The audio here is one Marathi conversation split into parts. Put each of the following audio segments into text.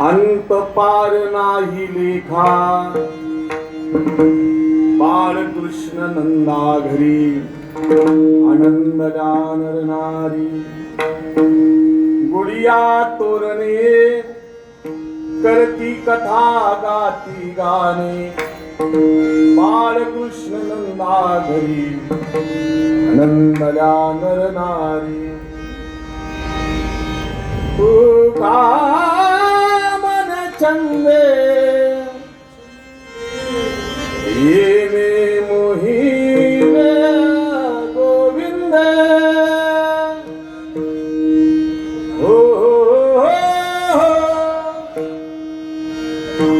अंत पार नाही लेखा बाळकृष्ण नंदा घरी आनंद गानर नारी गुडिया तोरणे करती कथा गाती गाणे बाळकृष्ण नंदा घरी आनंद गानर नारी तुका मन चंदे येने मोहिने गोविंद हो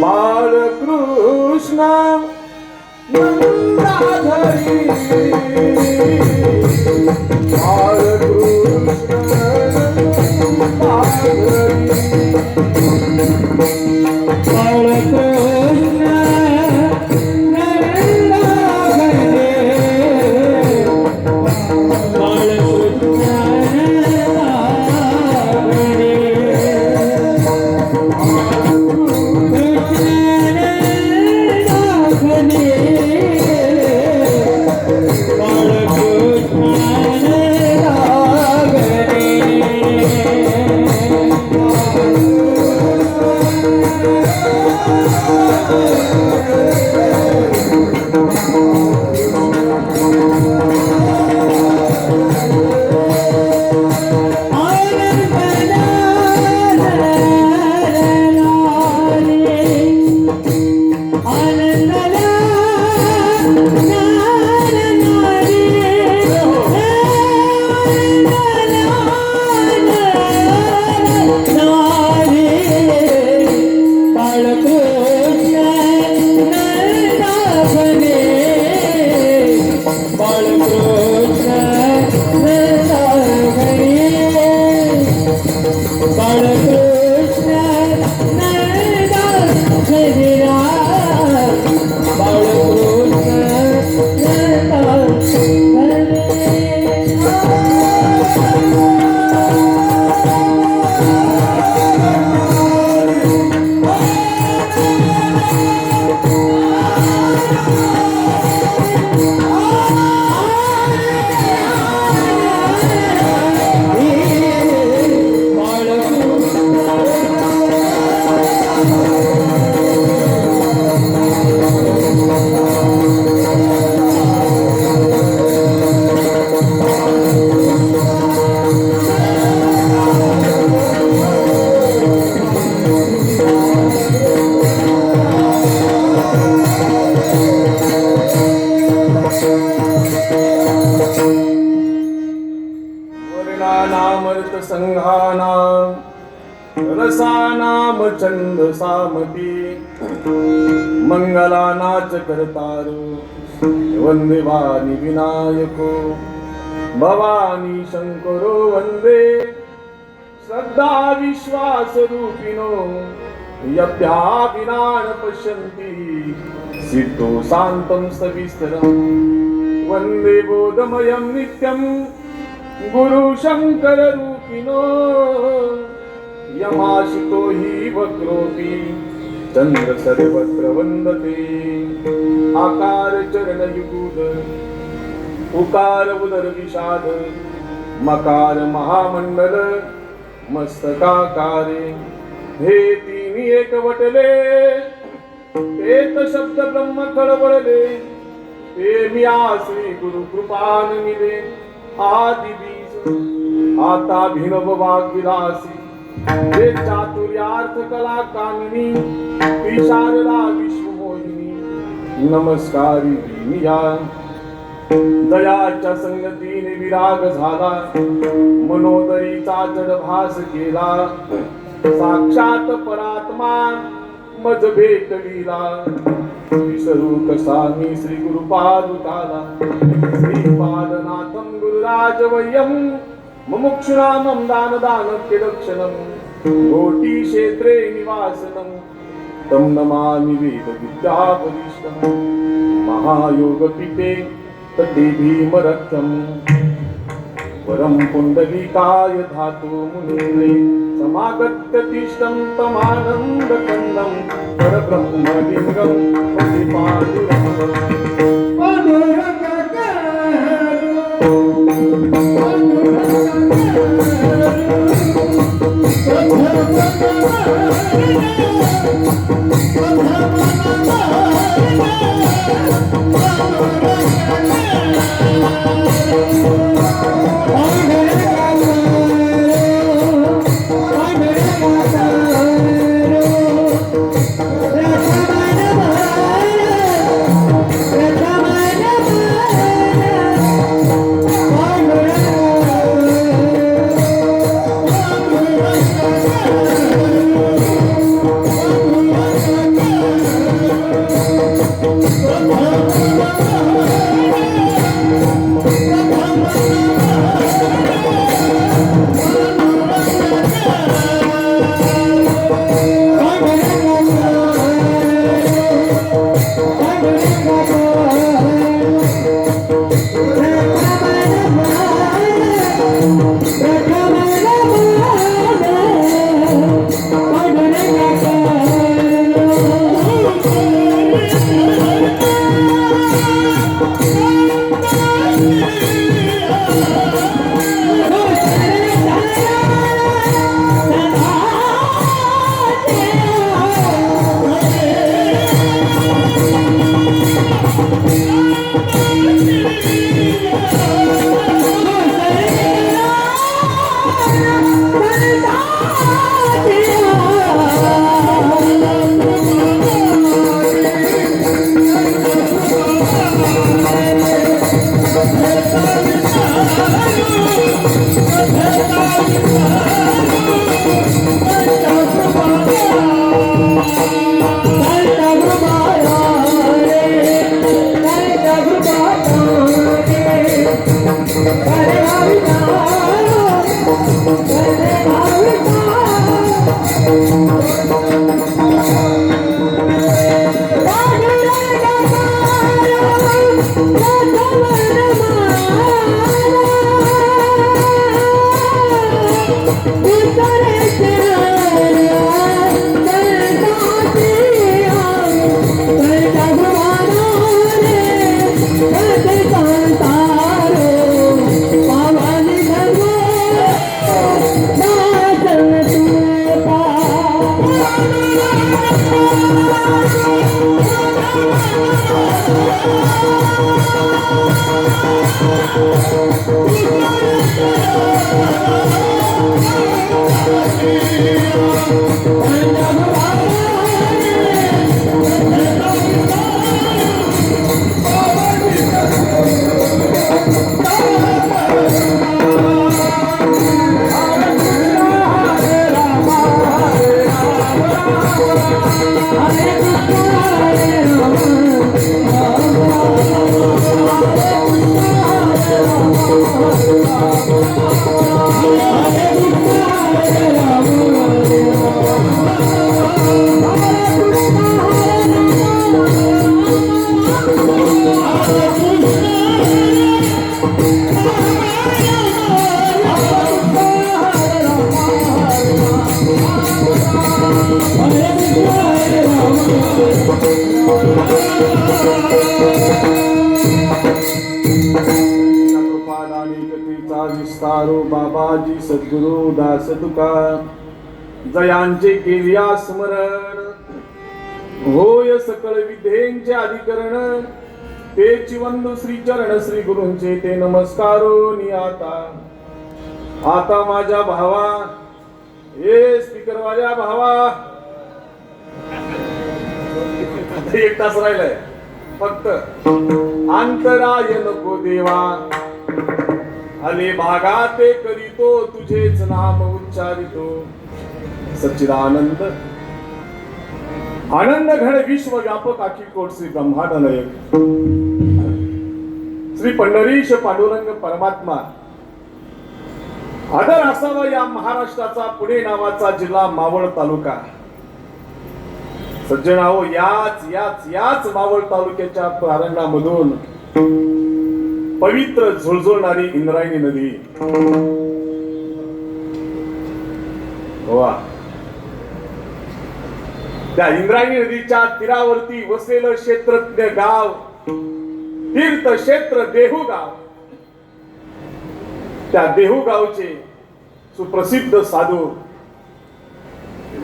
बाळकृष्ण नंदाघरी बाळकृष्ण रसानाम चंद सामती मंगला नाच करतारो वंदे वाणी विनायको भवानी शंकरो वंदे श्रद्धा विश्वास रूपिणो यप्याभिनान पश्यन्ति सिद्धो शांतं सविस्तरं वंदे बोधमयं नित्यं गुरु शंकर रूपिणो यमाशितो हि वक्रोपि चंद्र सर्वत्र वंदते आकार चरण युगुद उकार उदर विषाद मकार महामंडल मस्तकाकारे हे तिन्ही एक वटले एक शब्द ब्रह्म कळवळले ते मी श्री गुरु कृपान मिले आदि बीज आता भिनव वाग्विलासी हे चातुर्यार्थ कला कामिनी विशारदा विश्वमोहिनी नमस्कारी भीमिया दयाच्या संगतीने विराग झाला मनोदरीचा जडभास केला साक्षात परात्मा मज भेटविला विसरू कसा मी श्री गुरुपादुकाला श्रीपादनाथं गुरुराजवय्यं मुमुक्षुनामं दानदानप्यदक्षिणं कोटि क्षेत्रे निवासनं तं नमामि वेद विद्यापरिष्टं महायोगपीठे तटे भीमरथम् परम पुंडलिकाय धातु मुने समागत्य तिष्ठं तमानंद कंदं परब्रह्मलिंगं विस्तारो बाबाजी सद्गुरु दास तुका जयांचे केलिया स्मरण होय सकळ विद्येंचे अधिकरण तेची वंदू श्री चरण श्री गुरूंचे ते नमस्कारो नियाता आता माझ्या भावा हे स्पीकर माझ्या भावा 1 तास राहिलाय फक्त अंतराय नको देवा आले भागाते करीतो तुझेच नाम उच्चारितो सच्चिदानंद आनंद घड विश्व व्यापक अखिल कोट श्री ब्रह्मांडलय श्री पंढरीश पांडुरंग परमात्मा आदर असावा या महाराष्ट्राचा पुणे नावाचा जिल्हा मावळ तालुका सज्जनाहो याच मावळ तालुक्याच्या प्रारंभामधून पवित्र झुळझुळणारी इंद्रायणी नदी. वा, त्या इंद्रायणी नदीच्या तीरावरती वसलेलं क्षेत्रज्ञ गाव, तीर्थक्षेत्र देहू गाव. त्या देहू गावचे सुप्रसिद्ध साधू,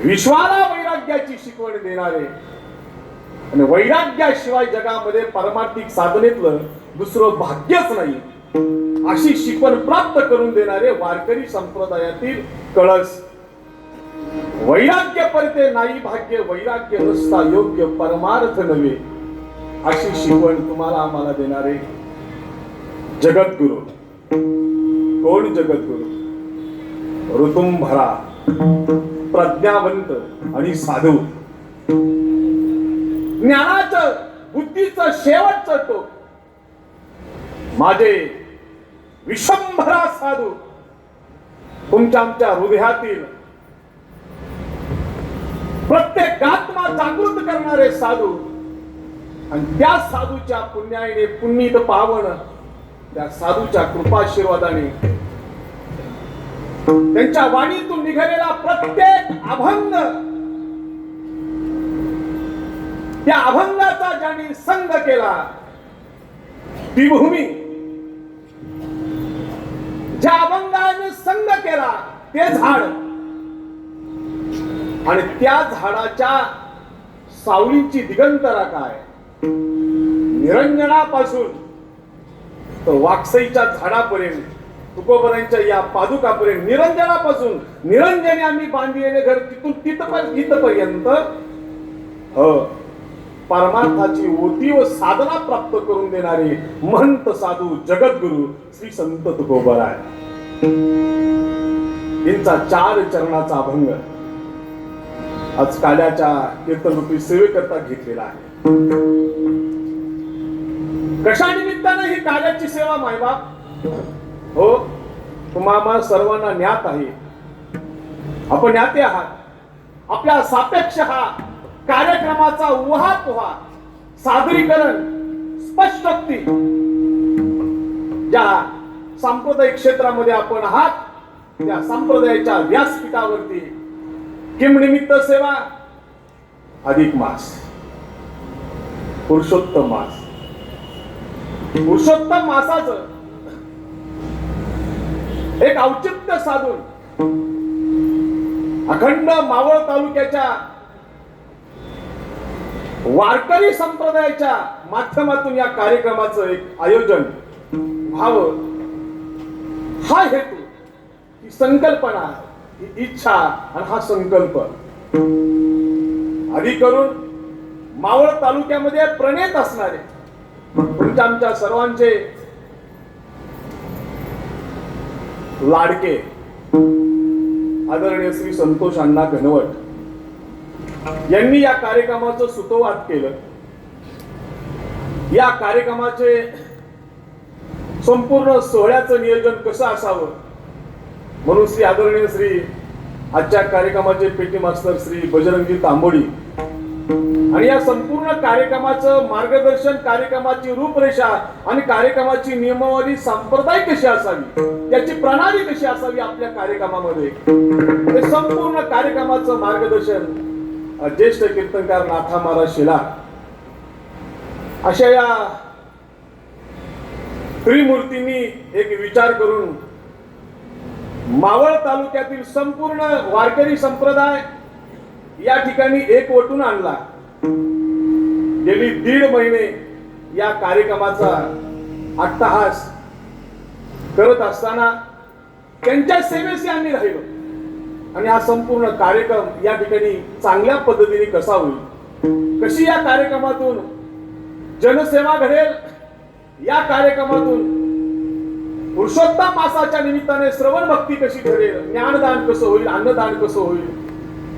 विश्वाला वैराग्याची शिकवण देणारे आणि वैराग्याशिवाय जगामध्ये पारमार्थिक साधनेतलं दुसरं भाग्यच नाही अशी शिकवण प्राप्त करून देणारे वारकरी संप्रदायातील कळस. वैराग्य परते नाही भाग्य, वैराग्य रस्ता योग्य परमार्थ नव्हे अशी शिकवण तुम्हाला आम्हाला देणारे जगद्गुरु. कोण जगद्गुरु? ऋतुंभरा, प्रज्ञावंत आणि साधू. ज्ञानाचं, बुद्धीचं शेवटचं टोक माझे विश्वंभरा साधू, तुमच्या आमच्या हृदयातील प्रत्येक आत्मा जागृत करणारे साधू. आणि त्या साधूच्या पुण्याने पुण्यित पावन, त्या साधूच्या कृपाशीर्वादाने त्यांच्या वाणीतून निघालेला प्रत्येक अभंग, त्या अभंगाचा ज्यांनी संग केला ती भूमी, ज्या अभंगाने संग केला ते झाड, आणि त्या झाडाच्या सावलींची दिगंतरा काय, निरंजनापासून तर वाकसईच्या झाडापर्यंत, तुकोबरांच्या या पादुकापर्यंत, निरंजनापासून निरंजने आम्ही बांधलेले घर तिथून तिथपर्यंत परमार्थाची ओटी व साधना प्राप्त करून देणारे महंत साधू जगद्गुरु श्री संत तुकोबराय यांचा 4 चरणाचा अभंग आज काल्याच्या कीर्तनरूपी सेवेकरता घेतलेला आहे. कशा निमित्ताने ही काल्याची सेवा मायबाप? हो, तुम्हाला सर्वांना ज्ञात आहे, आपण ज्ञाते आहात. आपल्या सापेक्ष हा कार्यक्रमाचा उहापोहा, सादरीकरण, स्पष्टोक्ती ज्या सांप्रदायिक क्षेत्रामध्ये आपण आहात त्या संप्रदायाच्या व्यासपीठावरती किम निमित्त सेवा, अधिक मास, पुरुषोत्तम मास. पुरुषोत्तम मासाचं एक औचित्य साधून अखंड मावळ तालुक्याच्या वारकरी संप्रदायाच्या माध्यमातून या कार्यक्रमाचं एक आयोजन व्हावं, हा हेतू, ही संकल्पना, ही इच्छा आणि हा संकल्प आधी करून मावळ तालुक्यामध्ये प्रणेत असणारे तुमच्या आमच्या सर्वांचे लाडके आदरणीय श्री संतोष अण्णा घनवट यांनी या कार्यक्रमाचं सुतोवाच केलं. या कार्यक्रमाचे संपूर्ण सोहळ्याचं नियोजन कसं असावं म्हणून श्री आदरणीय श्री आजच्या कार्यक्रमाचे पेटी मास्तर श्री बजरंगी तांबोडी आणि या संपूर्ण कार्यक्रमाचं मार्गदर्शन, कार्यक्रमाची रूपरेषा आणि कार्यक्रमाची नियमावली संप्रदाय कशी असावी, त्याची प्रणाली कशी असावी आपल्या कार्यक्रमामध्ये, हे संपूर्ण कार्यक्रमाचं मार्गदर्शन ज्येष्ठ कीर्तनकार नाथा महाराज शिला अशा या त्रिमूर्तींनी एक विचार करून मावळ तालुक्यातील संपूर्ण वारकरी संप्रदाय या ठिकाणी एकवटून आणला. गेली 1.5 महिने या कार्यक्रमाचा अट्टहास करत असताना त्यांच्या सेवेशी आम्ही राहिलो आणि हा संपूर्ण कार्यक्रम या ठिकाणी चांगल्या पद्धतीने कसा होईल, कशी या कार्यक्रमातून जनसेवा घडेल, या कार्यक्रमातून पुरुषोत्तम मासाच्या निमित्ताने श्रवण भक्ती कशी घडेल, ज्ञानदान कसं होईल, अन्नदान कसं होईल,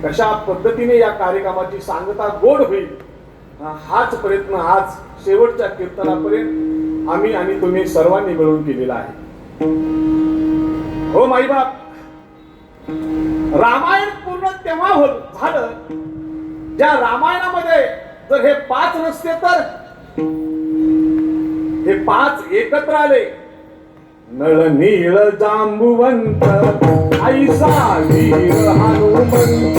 कशा पद्धतीने या कार्यक्रमाची सांगता गोड होईल, हाच प्रयत्न आज शेवटच्या कीर्तनापर्यंत आम्ही आणि तुम्ही सर्वांनी मिळून केलेला आहे. हो माईबाप, रामायण पूर्ण तेव्हा झालं ज्या रामायणामध्ये जर हे 5 नसते तर हे पाच एकत्र आले. नळ नीळ जांबुवंत ऐसा वीर हनुमंत.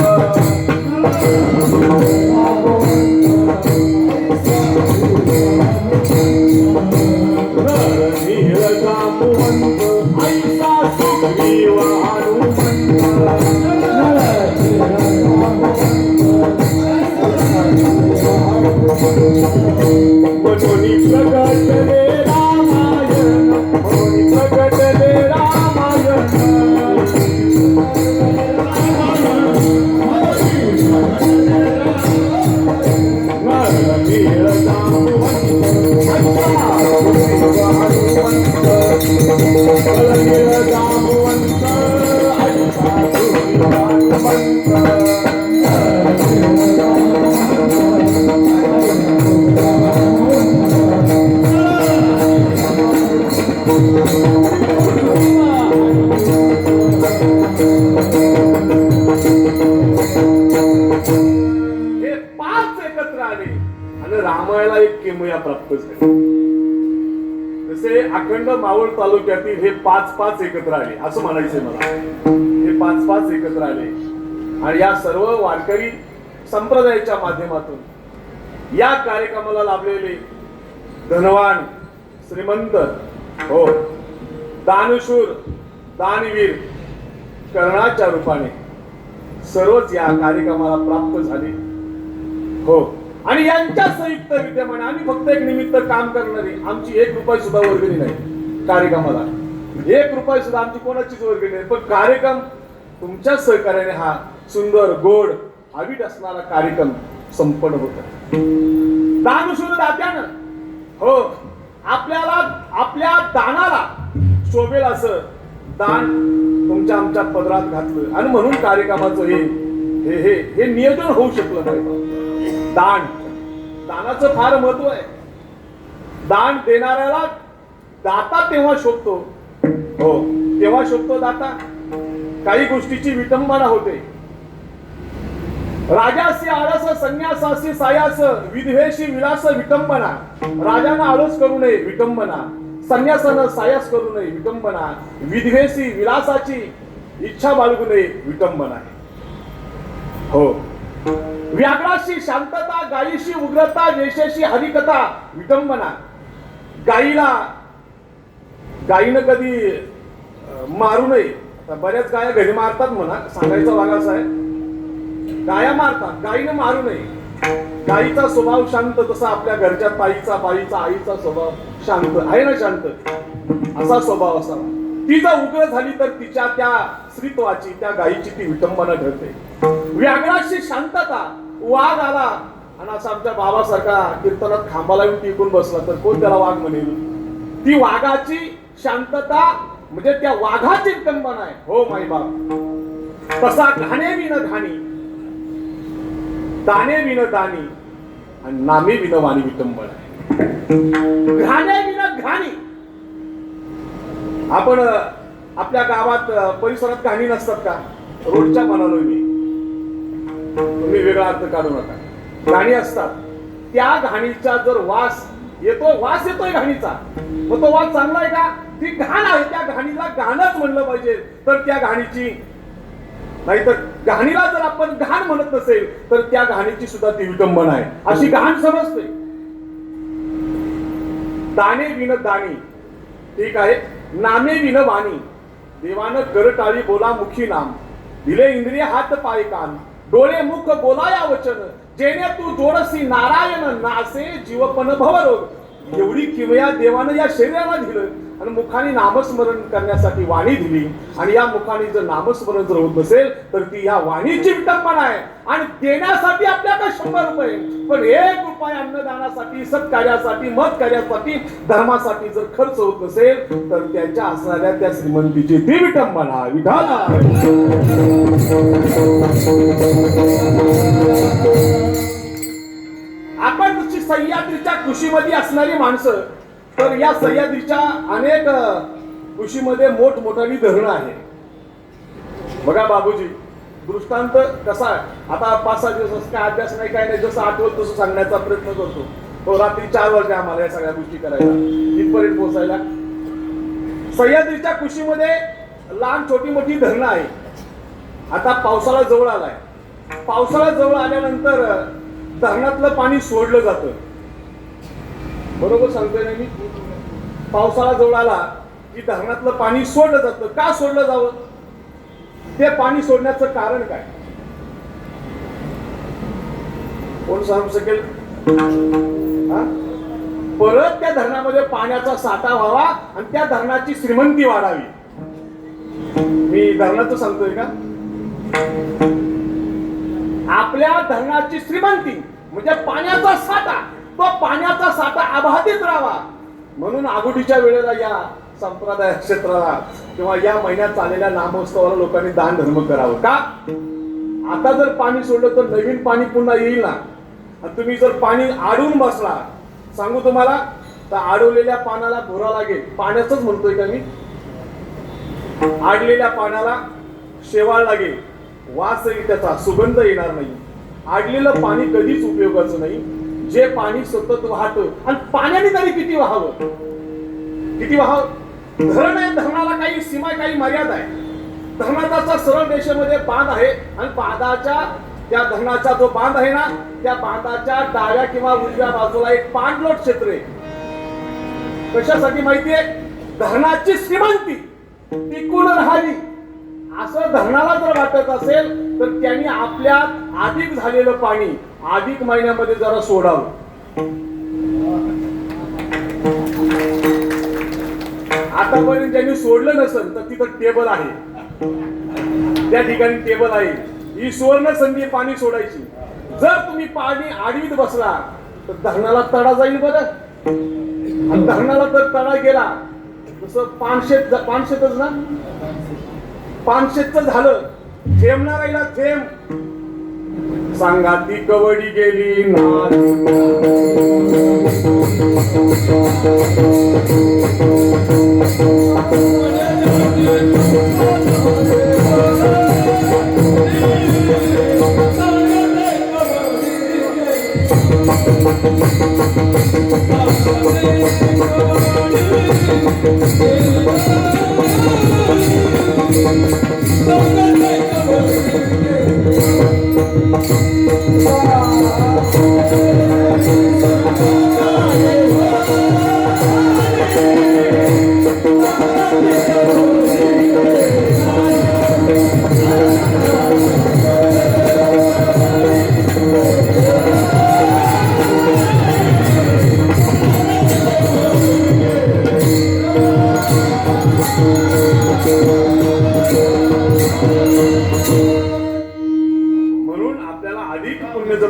नळ नीळ जांबुवंत ऐसा सुग्रीव हनुमंत. मधुनी प्रगटले रामायण, मधुनी प्रगटले रामायण. नळ नीळ जांबुवंत ऐसा सुग्रीव हनुमंत. नळ नीळ जांबुवंत ऐसा सुग्रीव हनुमंत. हे पाच एकत्र आले आणि रामायणाला एक किमया प्राप्त झाली. जसे अखंड मावळ तालुक्यातील हे पाच एकत्र आले असं म्हणायचंय मला. हे पाच एकत्र आले आणि या सर्व वारकरी संप्रदायाच्या माध्यमातून या कार्यक्रमाला लाभलेले धनवान, श्रीमंत, हो, दानशूर, दानवीर कर्णाच्या रूपाने सर्वच या कार्यक्रमाला प्राप्त झाले. हो, आणि यांच्या संयुक्त विद्यमाने आम्ही फक्त एक निमित्त काम करणारी, आमची 1 रुपया सुद्धा वर्गणी नाही कार्यक्रमाला. 1 रुपया सुद्धा आमची कोणाचीच वर्गणी नाही. पण कार्यक्रम तुमच्या सहकार्याने हा सुंदर, गोड, अवीट असणारा कार्यक्रम संपन्न होता. दानशूर दात्यानं, हो, आपल्याला आपल्या दानाला शोभेल असं दान तुमच्या आमच्या पदरात घातलं आणि म्हणून कार्यक्रमाचं हे नियोजन होऊ शकलं नाही. दानाचं फार महत्व आहे. दान देणाऱ्याला दाता तेव्हा शोभतो, हो, तेव्हा शोभतो दाता. काही गोष्टीची विटंबना होते. राजासी आळस, संन्यासासी सायास, विधवेशी विलास विटंबना. राजानं आळस करू नये विटंबना, संन्यासानं सायास करू नये विटंबना, विधवेशी विलासाची इच्छा बाळगू नये विटंबना. हो, व्याघ्राशी शांतता, गायीशी उग्रता, वेशेशी हरिकथा विटंबना. गायीनं कधी मारू नये. बऱ्याच गाया घरी मारतात म्हणा, सांगायचा भाग असा आहे, गाया मारतात, गायीनं मारू नये. गायीचा स्वभाव शांत, तसा आपल्या घरच्या ताईचा, बाईचा, आईचा स्वभाव शांत आहे ना, शांत असा स्वभाव असावा. ती जर उग्र झाली तर तिच्या त्या स्त्रीत्वाची, त्या गायीची ती विटंबना घडते. व्याघ्राशी शांतता, वाघ आला आणि असा आमच्या बाबासारखा कीर्तनात खांबाला येऊन टिकून बसला तर कोण त्याला वाघ म्हणेल? ती वाघाची शांतता म्हणजे त्या वाघाची विटंबना आहे. हो माई बाप. तसा घाणे विन घाणी, दाने विन दानी आणि नामे विन वाणी विटंबना आहे. घाणे विन घाणी. आपण आपल्या गावात परिसरात घाणी नसतात का? रोडच्या म्हणालोय मी, तुम्ही वेगळा अर्थ काढू नका. घाणी असतात. त्या घाणीचा जर वास येतोय घाणीचा, मग तो वास चांगला आहे का? ती घाण आहे. त्या घाणीला घाणच म्हणलं पाहिजे तर त्या घाणीची, नाहीतर घाणीला जर आपण घाण म्हणत नसेल तर त्या घाणीची सुद्धा ती विटंबना आहे, अशी घाण समजते. दाने विन दानी, ठीक आहे. नामे विन वाणी, देवानं कर टाळी बोला मुखी नाम, दिले इंद्रिय हात पाय कान, डोळे मुख बोलाया वचन, जेणे तू जोडसी नारायण नासे जीवपन भवरोग. एवढी किमया देवानं या शरीराला दिलं आणि मुखाने नामस्मरण करण्यासाठी वाणी दिली. आणि या मुखाने जर नामस्मरण जर होत नसेल तर ती या वाणीची विटंबना आहे. आणि देण्यासाठी आपल्याकडे 100 रुपये, पण 1 रुपया अन्नदानासाठी, सत्कार्यासाठी, मत कार्यासाठी, धर्मासाठी जर खर्च होत नसेल तर त्यांच्या असणाऱ्या त्या श्रीमंतीची ती विटंबना. विठाला आपण जशी सह्याद्रीच्या कुशीमध्ये असणारी माणसं, तर या सह्याद्रीच्या अनेक कुशीमध्ये मोठमोठाली धरणं आहे. बघा बाबूजी, दृष्टांत कसा आहे, आता 5-6 दिवस काय अभ्यास नाही, काय नाही, जसं आठवत तसं सांगण्याचा प्रयत्न करतो. तो रात्री 4 वाजले आम्हाला या सगळ्या गोष्टी करायला, इथपर्यंत पोहोचायला. सह्याद्रीच्या कुशीमध्ये लहान छोटी मोठी धरणं आहे. आता पावसाळा जवळ आलाय. पावसाळा जवळ आल्यानंतर धरणातलं पाणी सोडलं जातं. बरोबर सांगतोय ना मी? पावसाळा जवळ आला की धरणातलं पाणी सोडलं जातं. का सोडलं जावं? ते पाणी सोडण्याचं कारण काय? कोण सांगू शकेल? परत त्या धरणामध्ये पाण्याचा साठा व्हावा आणि त्या धरणाची श्रीमंती वाढावी. मी धरणाचं सांगतोय का? आपल्या धरणाची श्रीमंती म्हणजे पाण्याचा साठा, तो पाण्याचा साठा अबाधित राहावा म्हणून आगोडीच्या वेळेला या संप्रदाय क्षेत्राला किंवा या महिन्यात चाललेल्या नामोत्सवाला लोकांनी दान धर्म करावं. का? आता जर पाणी सोडलं तर नवीन पाणी पुन्हा येईल ना. तुम्ही जर पाणी अडवून बसला, सांगू तुम्हाला, तर अडवलेल्या पाण्याला भुरा लागेल. पाण्याचंच म्हणतोय का मी? आडलेल्या पाण्याला शेवाळ लागेल, वास येईल, त्याचा सुगंध येणार नाही. आडलेलं पाणी कधीच उपयोगाचं नाही. जे पाणी सतत वाहतं, आणि पाण्याने तरी किती व्हावं? किती व्हावं? धरण आहे, धरणाला काही सीमा, काही मर्यादा आहे. धरणाचा सरळ रेषेमध्ये बांध आहे आणि बांधाच्या त्या धरणाचा जो बांध आहे ना, त्या बांधाच्या डाव्या किंवा उजव्या बाजूला एक पाणलोट क्षेत्र आहे. कशासाठी माहितीये? धरणाची श्रीमंती टिकून राहावी असं धरणाला जर वाटत असेल तर त्यांनी आपल्यात अधिक झालेलं पाणी अधिक महिन्यामध्ये जरा सोडावं. आतापर्यंत ज्यांनी सोडलं नसेल तर तिथं टेबल आहे, त्या ठिकाणी टेबल आहे. ही सुवर्ण संधी पाणी सोडायची. जर तुम्ही पाणी आडवीत बसला तर धरणाला तडा जाईल बरं. आणि धरणाला जर तडा गेला, तसं पानशेतच ना, पानशेतच झालं. थेंबणार राहिला थेंब. सांगा ती कवडी गेली ना.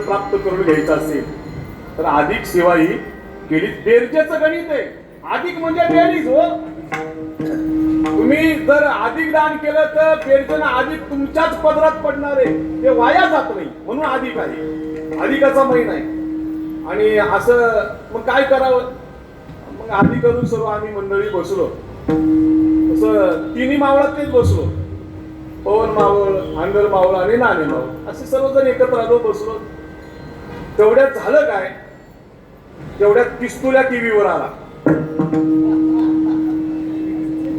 प्राप्त करून घ्यायचं असेल तर अधिक सेवा ही केली. बेरजेचं गणित आहे. अधिक म्हणजे बेरीज हो. तुम्ही जर अधिक दान केलं तर बेरजेनं अधिक तुमच्याच पदरात पडणार आहे, ते वाया जात नाही म्हणून अधिक आहे. अधिकाचा महिना आहे. आणि असं मग काय करावं? मग आधी करून सर्व आम्ही मंडळी बसलो, तसं तिन्ही मावळात बसलो. पवन मावळ, आंगर मावळ आणि नाणे मावळ असे सर्वजण एकत्र आलो, बसलो. तेवढ्यात झालं काय? तेवढ्यात पिस्तुल्या टीव्हीवर आला.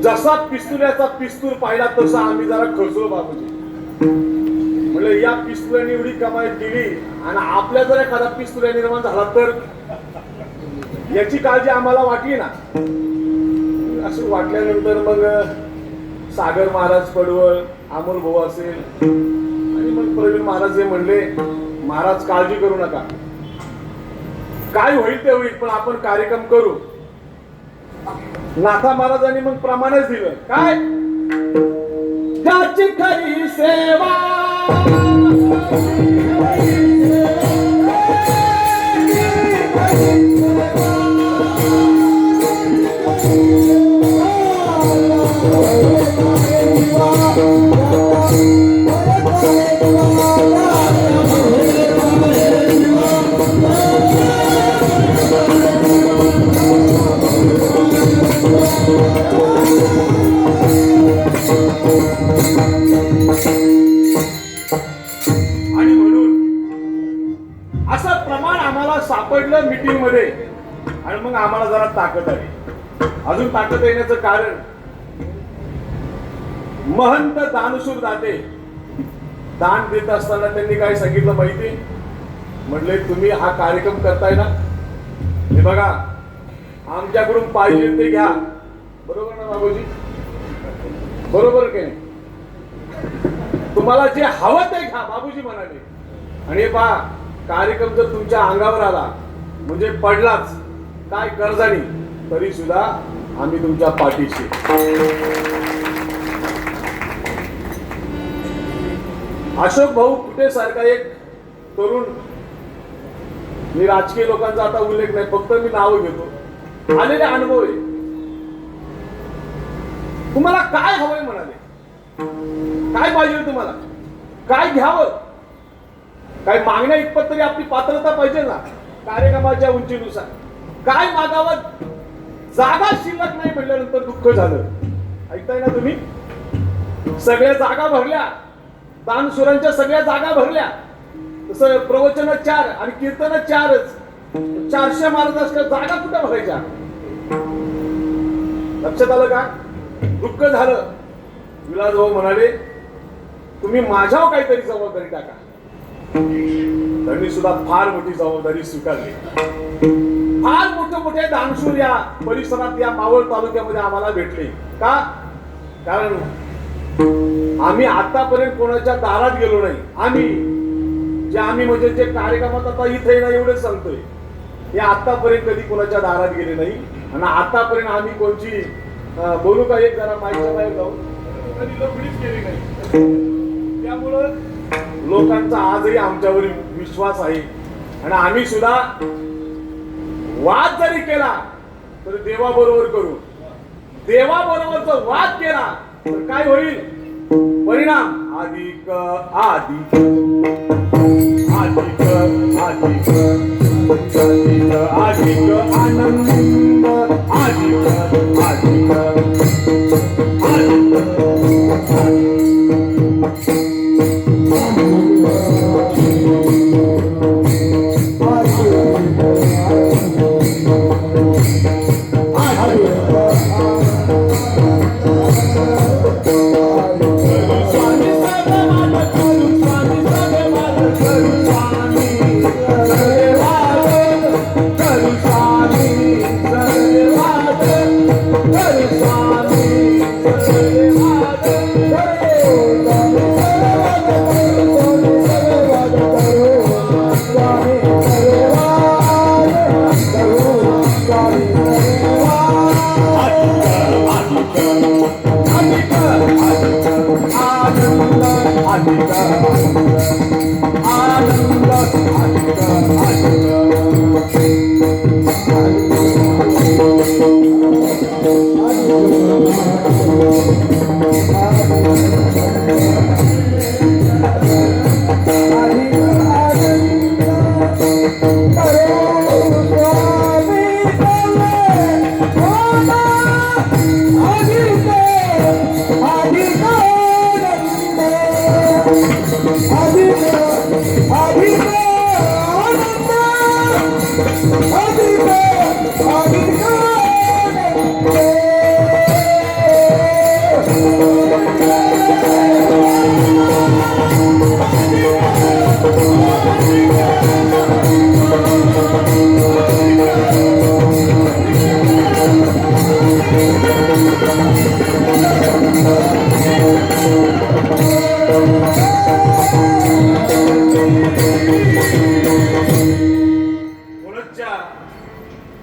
जसा पिस्तुल्याचा पिस्तूल पाहिला तसा आम्ही जरा खचलो बाबूजी. म्हणलं या पिस्तुल्याने एवढी कमाई केली आणि आपल्या जर एखादा पिस्तुल्या निर्माण झाला तर याची काळजी आम्हाला वाटली ना. असं वाटल्यानंतर मग सागर महाराज पडवळ, अमोल भाऊ असेल आणि मग प्रवीण महाराज हे म्हणले, महाराज काळजी करू नका, काय होईल ते होईल, पण आपण कार्यक्रम करू. नाथा महाराजांनी मग प्रमाणच दिलं. काय? त्याची खरी सेवा सापडलं मीटिंग मध्ये आणि मग आम्हाला जरा ताकद आली. अजून ताकद येण्याचं कारण महंत दानशूर दाते दान देत असताना त्यांनी काय सांगितलं माहिती? म्हटले तुम्ही हा कार्यक्रम करताय ना, हे बघा आमच्याकडून पाहिजे ते घ्या. बरोबर ना बाबूजी? बरोबर की नाही? तुम्हाला जे हवं ते घ्या बाबूजी म्हणाले. आणि हे पहा, कार्यक्रम जर तुमच्या अंगावर आला म्हणजे पडलाच काय कर्जानी तरी सुद्धा आम्ही तुमच्या पाठीशी. अशोक भाऊ कुठे सारखा एक तरुण, मी राजकीय लोकांचा आता उल्लेख नाही, फक्त मी नाव घेतो, आलेले अनुभव आहे. तुम्हाला काय हवंय म्हणाले, काय पाहिजे तुम्हाला, काय घ्यावं, काय मागण्या इतपत तरी आपली पात्रता पाहिजे ना कार्यक्रमाच्या उंचीनुसार. काय मागावं, जागा शिल्लक नाही म्हटल्यानंतर दुःख झालं. ऐकताय ना तुम्ही? सगळ्या जागा भरल्या, दानशूरांच्या सगळ्या जागा भरल्या. तसं प्रवचन 4 आणि कीर्तन 4च, 400 महाराजांच्या जागा कुठं भरायच्या? लक्षात आलं का? दुःख झालं. विलास भाऊ म्हणाले तुम्ही माझ्यावर काहीतरी जबाबदारी टाका. त्यांनी सुद्धा फार मोठी जबाबदारी स्वीकारली. फार मोठे दानशूर या परिसरात, या मावळ तालुक्यामध्ये आम्हाला भेटले. का? कारण आम्ही आतापर्यंत कोणाच्या दारात गेलो नाही. आम्ही म्हणजे जे कार्यक्रमात आता इथे ना एवढंच सांगतोय, हे आतापर्यंत कधी कोणाच्या दारात गेले नाही. आणि आतापर्यंत आम्ही कोणची बोलू का, एक जरा माहिती बाहेर जाऊन कधी लफडीच केली नाही. त्यामुळं लोकांचा आजही आमच्यावर विश्वास आहे. आणि आम्ही सुद्धा वाद जरी केला तर देवाबरोबर करू. देवाबरोबरचा वाद केला तर काय होईल परिणाम? अधिक अधिक अधिक अधिक अधिक अधिक आनंद, अधिक अधिक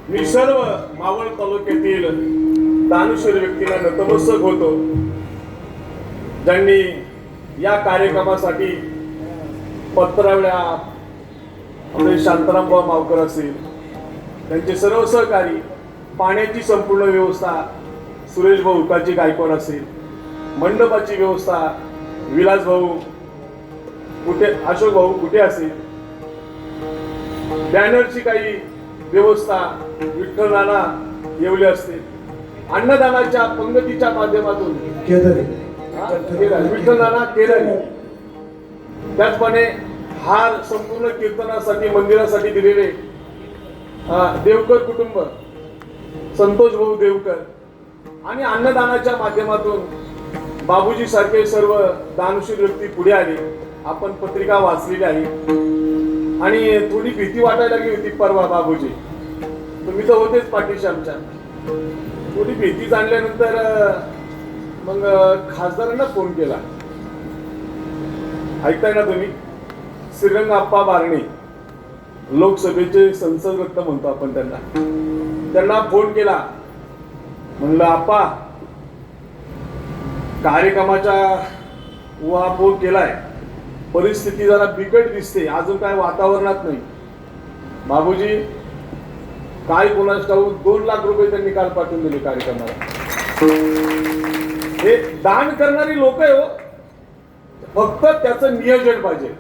मी सर्व मावळ तालुक्यातील दानशूर व्यक्तीला नतमस्तक होतो, ज्यांनी या कार्यक्रमासाठी पत्रावळ्या, आपले शांतारामभाऊ मावकर असतील, त्यांचे सर्व सहकारी, पाण्याची संपूर्ण व्यवस्था सुरेश भाऊ उकाची गायकवाड असेल, मंडपाची व्यवस्था विलास भाऊ कुठे, अशोक भाऊ कुठे असेल, बॅनरची काही व्यवस्था विठ्ठल नाना येवले असते, अन्नदानाच्या पंगतीच्या माध्यमातून विठ्ठल नाना केदारी, त्याचप्रमाणे हार संपूर्ण कीर्तनासाठी मंदिरासाठी दिलेले देवकर कुटुंब, संतोष भाऊ देवकर आणि अन्नदानाच्या माध्यमातून बाबूजी सारखे सर्व दानशूर व्यक्ती पुढे आले. आपण पत्रिका वाचलेली आहे आणि थोडी भीती वाटायला लागली होती परवा बाबूजी, तुम्ही तर होतेच पाठीशी आमच्या. थोडी भीती जाणल्यानंतर मग खासदारांना फोन केला. ऐकताय ना तुम्ही? श्रीरंग आप्पा बारणे, लोकसभेचे संसद रत्न म्हणतो आपण त्यांना फोन केला. म्हणलं आप्पा, कार्यक्रमाचा उहापोह केलाय, परिस्थिती जरा बिकट दिसते, अजून काय वातावरणात नाही. बाबूजी काय कोणास ठाऊक 2 लाख रुपये त्यांनी काल पाठवून दिले कार्यक्रमाला. हे दान करणारी लोक आहे हो, फक्त त्याचं नियोजन पाहिजे.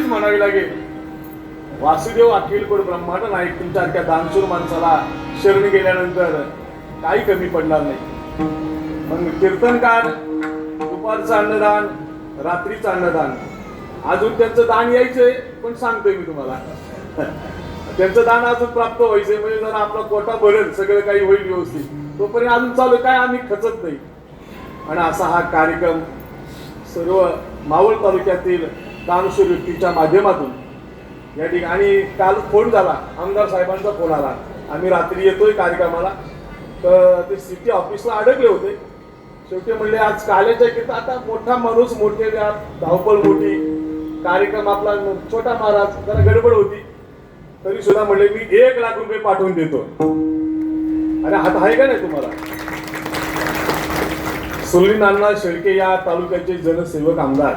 म्हणावी लागेल. वासुदेव अखिलकोड ब्रह्मांड नाईक तुमच्यासारख्या दानशूर माणसाला शरण गेल्यानंतर काही कमी पडणार नाही. मग कीर्तनकार, दुपारचं अन्नदान, रात्रीचं अन्नदान, अजून त्यांचं दान यायचंय, पण सांगतोय मी तुम्हाला त्यांचं दान अजून प्राप्त व्हायचंय. म्हणजे जरा आपला कोटा भरेल, सगळं काही होईल व्यवस्थित, तोपर्यंत अजून चालू काय आम्ही खचत नाही. आणि असा हा कार्यक्रम सर्व मावळ तालुक्यातील दानशूर व्यक्तीच्या माध्यमातून या ठिकाणी काल फोन झाला, आमदार साहेबांचा फोन आला, आम्ही रात्री येतोय कार्यक्रमाला. तर ते सिटी ऑफिसला अडकले होते. शेवटी म्हणले आज काल्याच्या किती आता मोठा माणूस, मोठे धावपळ मोठी, कार्यक्रम आपला छोटा महाराज, जरा गडबड होती, तरी सुद्धा म्हणले मी 1 लाख रुपये पाठवून देतो. अरे हात आहे का नाही तुम्हाला? सुनील शेळके या तालुक्याचे जनसेवक आमदार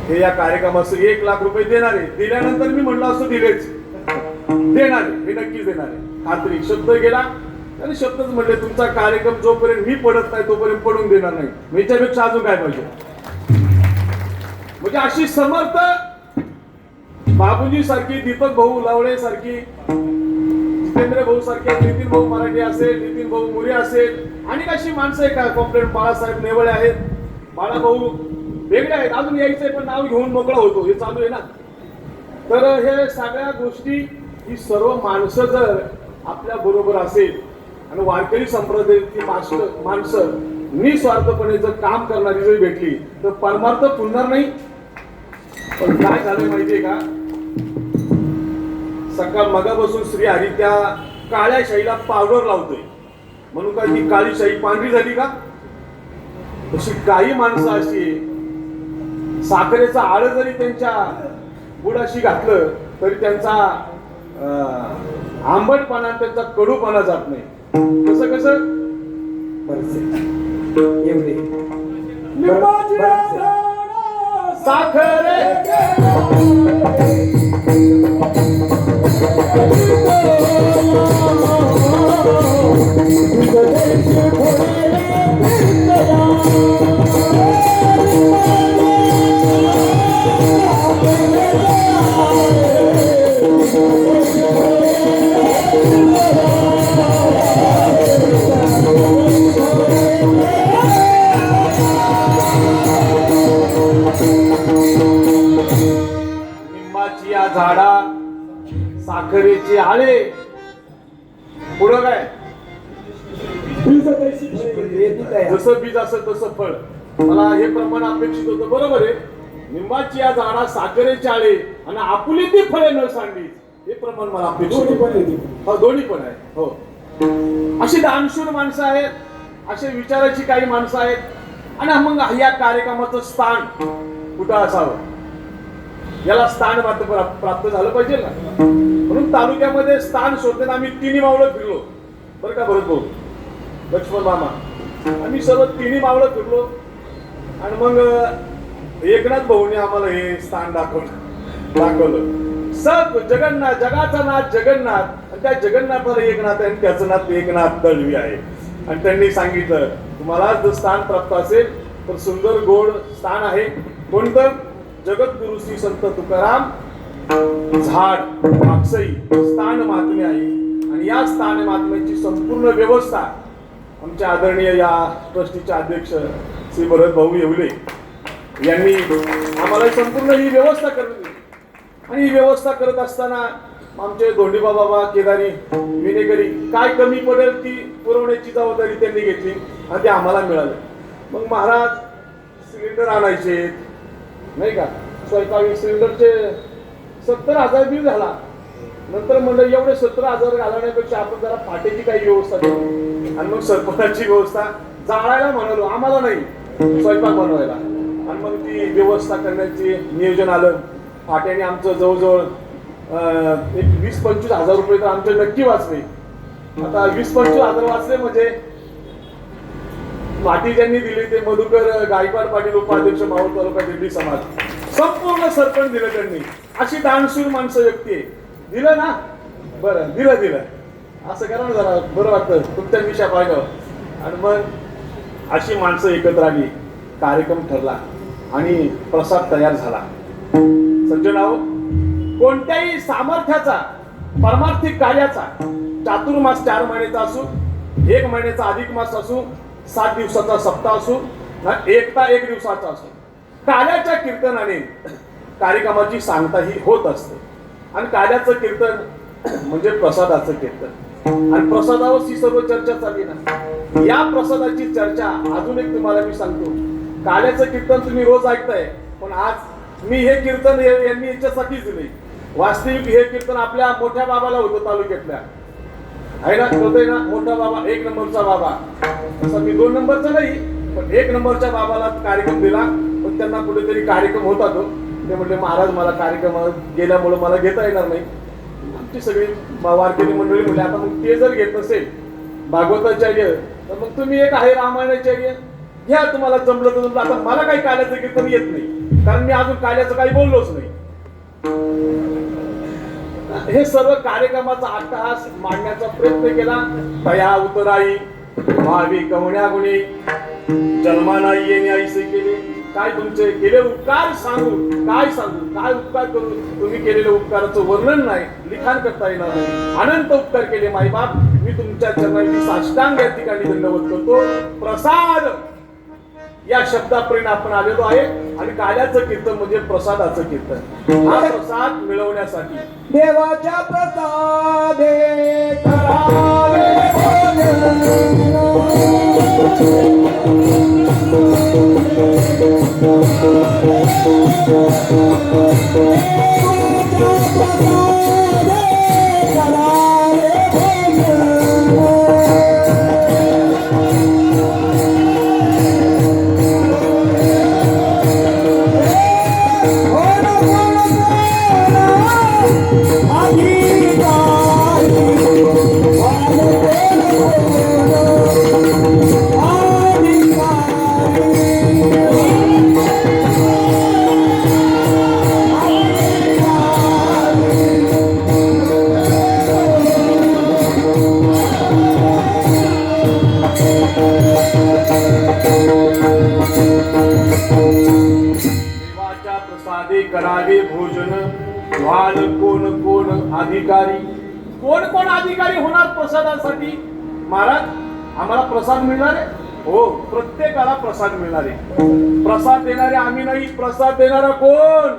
हे या कामाचं 1 लाख रुपये देणार आहे. दिल्यानंतर मी म्हणलो असतो दिलेच, देणार आहे, हे नक्कीच देणार आहे, खात्री. शब्द गेला आणि शब्दच म्हणले तुमचा कार्यक्रम जोपर्यंत मी पडत नाही तोपर्यंत पडून देणार नाही. याच्यापेक्षा अजून काय पाहिजे? म्हणजे अशी समर्थ बाबूजी सारखी, दीपक भाऊ लावळे सारखी, जितेंद्र भाऊ सारखे, नितीन भाऊ मराठे असेल, नितीन भाऊ मुरे असेल, आणि अशी माणसं आहे का, कॉम्प्लेट बाळासाहेब नेवळे आहेत, बाळाभाऊ वेगळे आहेत, अजून यायचंय पण नाव घेऊन मोकळा होतो, हे चालू आहे ना. तर हे सगळ्या गोष्टी, ही सर्व माणसं जर आपल्या बरोबर असेल आणि वारकरी संप्रदायाची माणसं निस्वार्थपणे जर काम करणारी जर भेटली तर परमार्थ फुलणार नाही. पण काय झालं माहितीये का, सकाळ मगापासून श्री हरी त्या काळ्या शाईला पावडर लावतोय म्हणून का ती काळी शाई पांढरी झाली का? तशी काही माणसं अशी साखरेचा आळ जरी त्यांच्या बुडाशी घातलं तरी त्यांचा आंबटपणा, त्यांचा कडूपणा जात नाही. कसं कसं साखरे निंबाची झाडा, साखरेचे आळे, पुढं काय जसं बीज असेल तसं फळ. मला हे प्रमाण अपेक्षित होतं, बरोबर आहे. निंबाची या झाडा, साखरेचे आळे आणि आपुली ती फळे न सांडली, हे प्रमाण मला अपेक्षित होतं. दोन्ही पण आहे. हो, अशी दानशूर माणसं आहेत, असे विचाराची काही माणसं आहेत. आणि मग या कार्यक्रमाचं स्थान कुठं असावं? याला स्थान प्राप्त झालं पाहिजे ना. म्हणून तालुक्यामध्ये स्थान शोधताना आम्ही तिन्ही मावळं फिरलो बरं का भरत भाऊ, लक्ष्मण मामा, आम्ही सर्व तिन्ही मावळं फिरलो. आणि मग एकनाथ भाऊने आम्हाला हे स्थान दाखवलं. सब जगन्नाथ, जगाचा नाथ जगन्नाथ, आणि त्या जगन्नाथाला एक नाथ आहे आणि त्याचं नाथ एकनाथ दळवी आहे. आणि त्यांनी सांगितलं तुम्हाला जर स्थान प्राप्त असेल तर सुंदर गोड स्थान आहे. कोणतं? जगद्गुरु श्री संत तुकाराम झाड मागसई स्थान महात्म्य आहे. आणि या स्थान महात्म्याची संपूर्ण व्यवस्था आमच्या आदरणीय या ट्रस्टीचे अध्यक्ष श्री भरत भाऊ येवले यांनी आम्हाला संपूर्ण ही व्यवस्था करली. आणि ही व्यवस्था करत असताना आमचे धोंडीबा बाबा केदारी विनेकरी काय कमी पडेल ती पुरवण्याची जबाबदारी त्यांनी घेतली आणि ते आम्हाला मिळालं. मग महाराज सिलेंडर आणायचे नाही का, स्वयंपाकी सिलेंडरचे 70,000 बिल झाला. नंतर म्हणलं एवढे 17,000 घालवण्यापेक्षा आपण जरा फाटेची काही व्यवस्था करू. आणि मग सरपंचाची व्यवस्था जाळायला म्हणालो, आम्हाला नाही स्वयंपाक बनवायला. आणि मग ती व्यवस्था करण्याची नियोजन आलं. फाट्याने आमचं जवळजवळ एक 20-25 हजार रुपये तर आमचे नक्की वाचले. आता 20-25 हजार वाचले म्हणजे माटी ज्यांनी दिली ते मधुकर गायकवाड पाटील उपाध्यक्ष मावळ तालुका दिल्ली समाज, संपूर्ण सरपंच दिलं त्यांनी. अशी दानशूर माणसं व्यक्ती आहे. दिलं ना, बरं दिलं असं करा ना जरा, बरं वाटतं तुमच्या विषया पाहिलं. आणि मग अशी माणसं एकत्र आली, कार्यक्रम ठरला आणि प्रसाद तयार झाला. सज्जनाओ, कोणत्याही सामर्थ्याचा परमार्थिक कार्याचा चातुर्मास 4 महिन्याचा असू, 1 महिन्याचा अधिक मास असू, 7 दिवसाचा सप्ताह असू, एकता 1 दिवसाचा असू, कार्याच्या कीर्तनाने कार्यक्रमाची सांगता ही होत असते. आणि कार्याचं कीर्तन म्हणजे प्रसादाचं कीर्तन. आणि प्रसादावर ही सर्व चर्चा चालली ना. या प्रसादाची चर्चा अजून एक तुम्हाला मी सांगतो. कार्याचं कीर्तन तुम्ही रोज ऐकताय, पण आज मी हे कीर्तन यांनी याच्यासाठीच दिले. वास्तविक हे कीर्तन आपल्या मोठ्या बाबाला होतं तालुक्यातल्या, आहे ना, होतंय ना, मोठा बाबा 1 नंबरचा बाबा. तसा मी 2 नंबरचा नाही, पण 1 नंबरच्या बाबाला कार्यक्रम दिला. पण त्यांना कुठेतरी कार्यक्रम होता तो, ते म्हटले महाराज मला कार्यक्रम गेल्यामुळे मला घेता येणार नाही. आमची सगळी वारकरी मंडळी म्हणले आता मग ते जर घेत नसेल भागवताचार्य तर मग तुम्ही एक आहे रामायणाचार्य घ्या, तुम्हाला जमलं तर जमलं. आता मला काही काल्याचं कीर्तन येत नाही, कारण मी अजून काल्याचं काही बोललोच नाही. हे सर्व कार्यक्रमाचा अट्टहास मांडण्याचा प्रयत्न केला. तया उतराई भावी कवण्या गुणी जन्मा नाही येणे ऐसे केले. काय तुमचे केले उपकार सांगू, काय सांगू, काय उपकार करू. तुम्ही केलेल्या उपकाराचं वर्णन नाही, लिखाण करता येणार नाही. अनंत उपकार केले माईबाप. मी तुमच्या चरणांची साष्टांग या ठिकाणी दंडवत करतो. प्रसाद या शब्दापर्यंत आपण आलेलो आहे. आणि काल्याचं कीर्तन म्हणजे प्रसादाचं कीर्तन. हा प्रसाद मिळवण्यासाठी देवाच्या प्रसादे करावे करावे भोजन. व्हाल कोण कोण अधिकारी. कोण कोण अधिकारी होणार प्रसादासाठी? महाराज आम्हाला प्रसाद मिळणार आहे. हो, प्रत्येकाला प्रसाद मिळणार आहे. प्रसाद देणारे आम्ही नाही, प्रसाद देणारा कोण?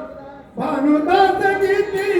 भानुदास गीती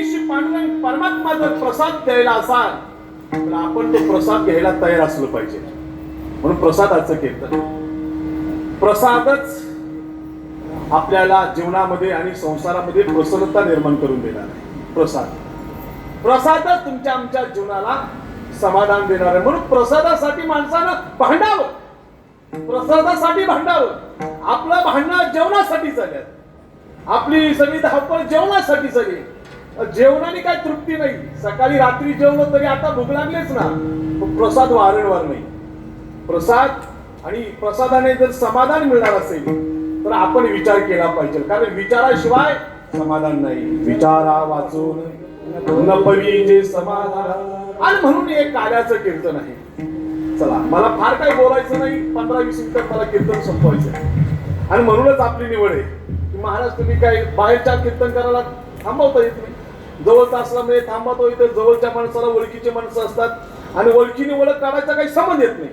पंढरीशी पांडुरंग परमात्मा जर प्रसाद द्यायला असाल तर आपण तो प्रसाद घ्यायला तयार असलो पाहिजे. म्हणून प्रसादाचं कीर्तन, प्रसादच आपल्याला जीवनामध्ये आणि संसारामध्ये प्रसन्नता निर्माण करून देणार आहे. प्रसादच तुमच्या आमच्या जीवनाला समाधान देणार आहे. म्हणून प्रसादासाठी माणसानं भांडावं, प्रसादासाठी भांडावं. आपलं भांडणं जेवणासाठी झाल्यात, आपली सगळी धावपळ जेवणासाठी झाली. जेवणाने काय तृप्ती नाही. सकाळी रात्री जेवण तरी आता भूक लागलीच ना, प्रसाद वारंवार नाही. प्रसाद आणि प्रसादाने जर समाधान मिळणार असेल तर आपण विचार केला पाहिजे, कारण विचाराशिवाय समाधान नाही. विचारा वाचून न पविजे समाधान. आणि म्हणून एक कार्याचं कीर्तन आहे. चला, मला फार काही बोलायचं नाही, 15-20 मिनिटात मला कीर्तन संपवायचं आहे. आणि म्हणूनच आपली निवड आहे की महाराज तुम्ही काय बाहेरच्या कीर्तन करायला थांबवता येत नाही. जवळचा असल्यामुळे थांबवतो. इथे जवळच्या माणसाला ओळखीचे माणसं असतात आणि ओळखीने ओळख काढायचा काही संबंध येत नाही.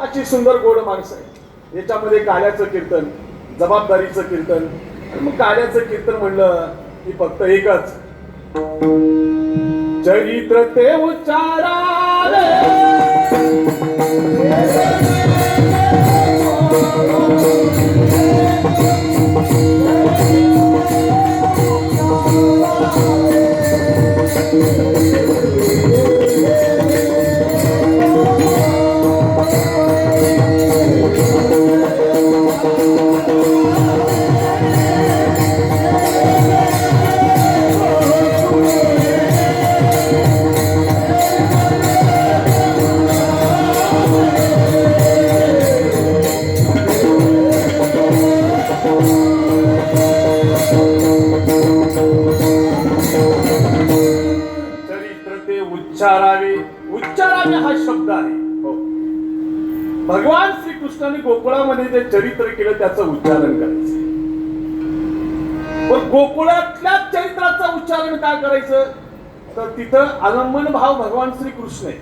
अशी सुंदर गोड माणसं आहे. याच्यामध्ये कार्याचं कीर्तन, जबाबदारीचं कीर्तन. आणि मग कार्याचं कीर्तन म्हणलं की फक्त एकच, चरित्र ते उच्चाराले उच्चारावे. उच्चारावे हा शब्द आहे. हो, भगवान श्रीकृष्णाने गोकुळामध्ये जे चरित्र केलं त्याचं उच्चारण करायचं. पण गोकुळातल्या चरित्राचं उच्चारण काय करायचं, तर तिथं आलंबन भाव भगवान श्रीकृष्ण आहे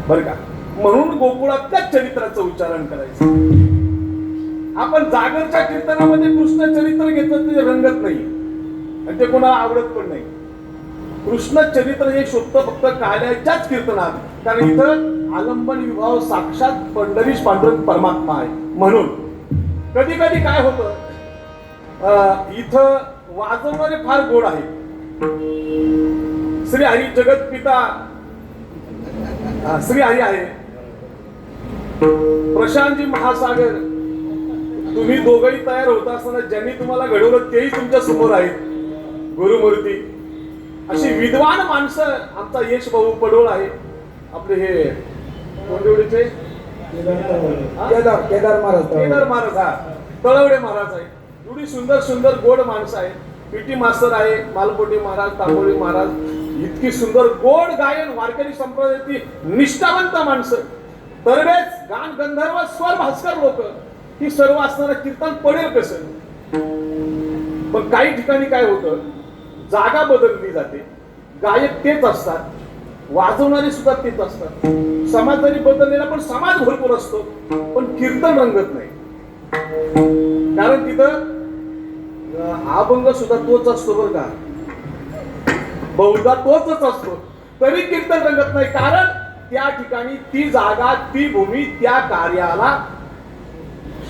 बरं का. म्हणून गोकुळातल्या चरित्राचं उच्चारण करायचं. आपण जागरच्या कीर्तनामध्ये कृष्ण चरित्र घेतलं ते रंगत नाही आणि ते कोणाला आवडत पण नाही. कृष्ण चरित्र हे शोधतं फक्त काल्याच्याच कीर्तनात, कारण इथं आलंबन विभाव साक्षात पंढरीश पांडुरंग परमात्मा आहे. म्हणून कधी कधी काय होतं, इथं वाजवणारे फार गोड आहेत. श्री हरी जगत पिता श्री हरी आहे, प्रशांतजी महासागर. तुम्ही दोघंही तयार होत असताना ज्यांनी तुम्हाला घडवलं तेही तुमच्या समोर आहेत, गुरुमूर्ती. अशी विद्वान माणसं. आमचा यश भाऊ पडोळ आहे, आपले हे कोंडवडीचे केदार महाराज, हा तळवडे महाराज आहे. एवढी सुंदर सुंदर गोड माणसं आहेत. पीटी मास्तर आहे, मालपोटी महाराज, तांबोळी महाराज. इतकी सुंदर गोड गायन, वारकरी संप्रदायाची निष्ठावंत माणसं, तरवेच गान गंधर्व, स्वर भास्कर लोक. ही सर्व असणारं कीर्तन पडेल कसं. पण काही ठिकाणी काय होतं, जागा बदलली जाते, गायक तेच असतात, वाजवणारे सुद्धा तेच असतात. समाज जरी बदललेला पण समाज भरपूर असतो, पण कीर्तन रंगत नाही. कारण तिथं अभंग सुद्धा तोच असतो बरं का, बहुधा तोच असतो, तरी कीर्तन रंगत नाही. कारण त्या ठिकाणी ती जागा, ती भूमी त्या कार्याला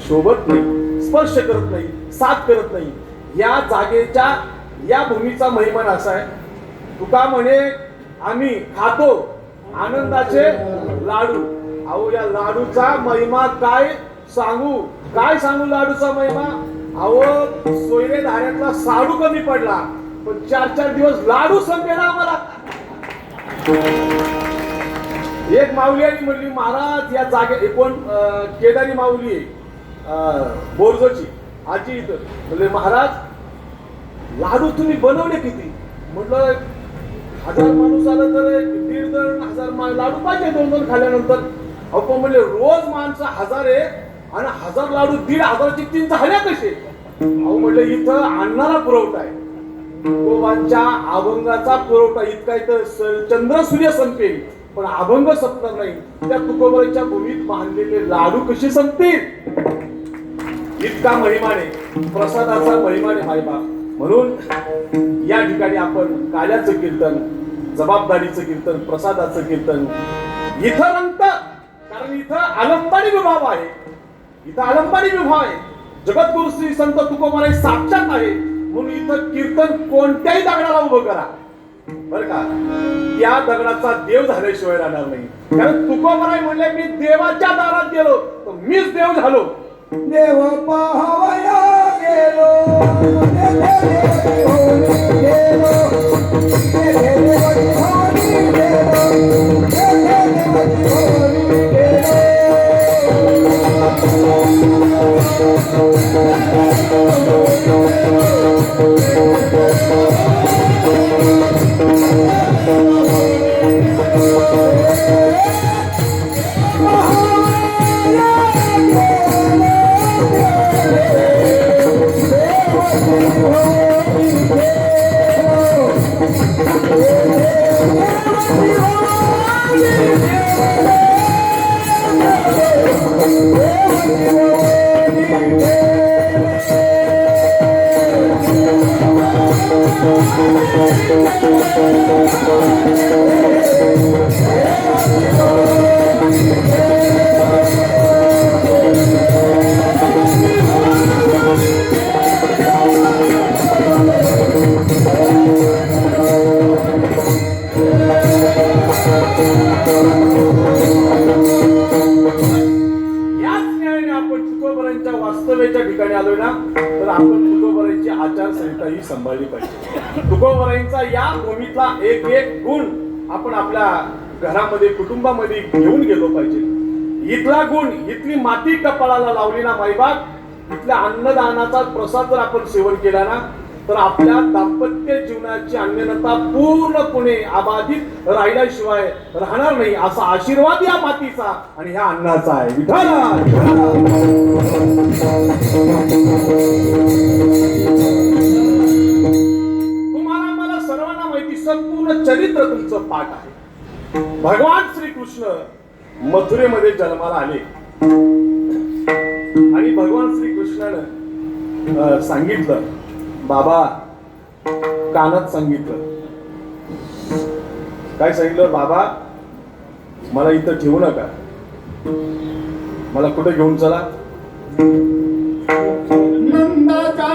शोभत नाही, स्पर्श करत नाही, साथ करत नाही. या जागेच्या, या भूमीचा महिमा असा आहे. तुका म्हणे आम्ही खातो आनंदाचे लाडू. अहो या लाडूचा महिमा काय सांगू लाडूचा महिमा. अहो सोयरे धाऱ्यातला साडू कमी पडला, पण 4-4 दिवस लाडू संपेना आम्हाला. एक माऊली आणि म्हणली, महाराज या जागे कोण, केदारी माऊली बोरजची आजी इथं. म्हणले महाराज लाडू तुम्ही बनवले किती. म्हटलं 1000 माणूस आला तर 1,500 लाडू पाहिजे 2-2 खाल्यानंतर. अहो म्हणले रोज माणसं 1000 आहे आणि 1000 लाडू 1,500ची 3 झाल्या कसे. अहो म्हटलं इथं अन्नाला पुरवठा आहे, तुकोबांच्या अभंगाचा पुरवठा. इतका इथं चंद्र सूर्य संपेल पण अभंग संपणार नाही. त्या तुकोबाच्या भूमीत बांधलेले लाडू कसे संपतील. इतका महिमाने, प्रसादाचा महिमाने मायबाप. म्हणून या ठिकाणी आपण काल्याचं कीर्तन, जबाबदारीचं कीर्तन, प्रसादाचं कीर्तन इथं रंगत, कारण इथं आलंबानी विभाव आहे. इथं आलंबानी विभाव आहे. जगद्गुरु श्री संत तुकोबाराय साक्षात आहे. म्हणून इथं कीर्तन कोणत्याही दगडाला उभं करा, बर का, त्या दगडाचा देव झाल्याशिवाय राहणार नाही. कारण तुकोबाराय म्हणले, मी देवाच्या दारात गेलो तर मीच देव झालो. देव पाहावया गेलो वास्तव्याच्या ठिकाणी आलोय ना, तर आपण तुकोबारायांची आचारसंहिता ही सांभाळली पाहिजे. तुकोबारायांचा या भूमीतला एक एक गुण आपण आपल्या घरामध्ये, कुटुंबामध्ये घेऊन गेलो पाहिजे. इथला गुण, इथली माती कपाळाला लावली ना माईबाप, इथल्या अन्नदानाचा प्रसाद जर आपण सेवन केला ना, तर आपल्या दाम्पत्य जीवनाची अन्यनता पूर्णपणे अबाधित राहिल्याशिवाय राहणार नाही. असा आशीर्वाद या मातीचा आणि ह्या अन्नाचा आहे. तुम्हाला मला सर्वांना माहिती, संपूर्ण चरित्र तुमचं पाठ आहे. भगवान श्रीकृष्ण मथुरेमध्ये जन्माला आले आणि भगवान श्रीकृष्णानं सांगितलं, बाबा, कानात सांगितलं, काय सांगितलं, बाबा मला इथं ठेवू नका, मला कुठे घेऊन चला. नंदाचा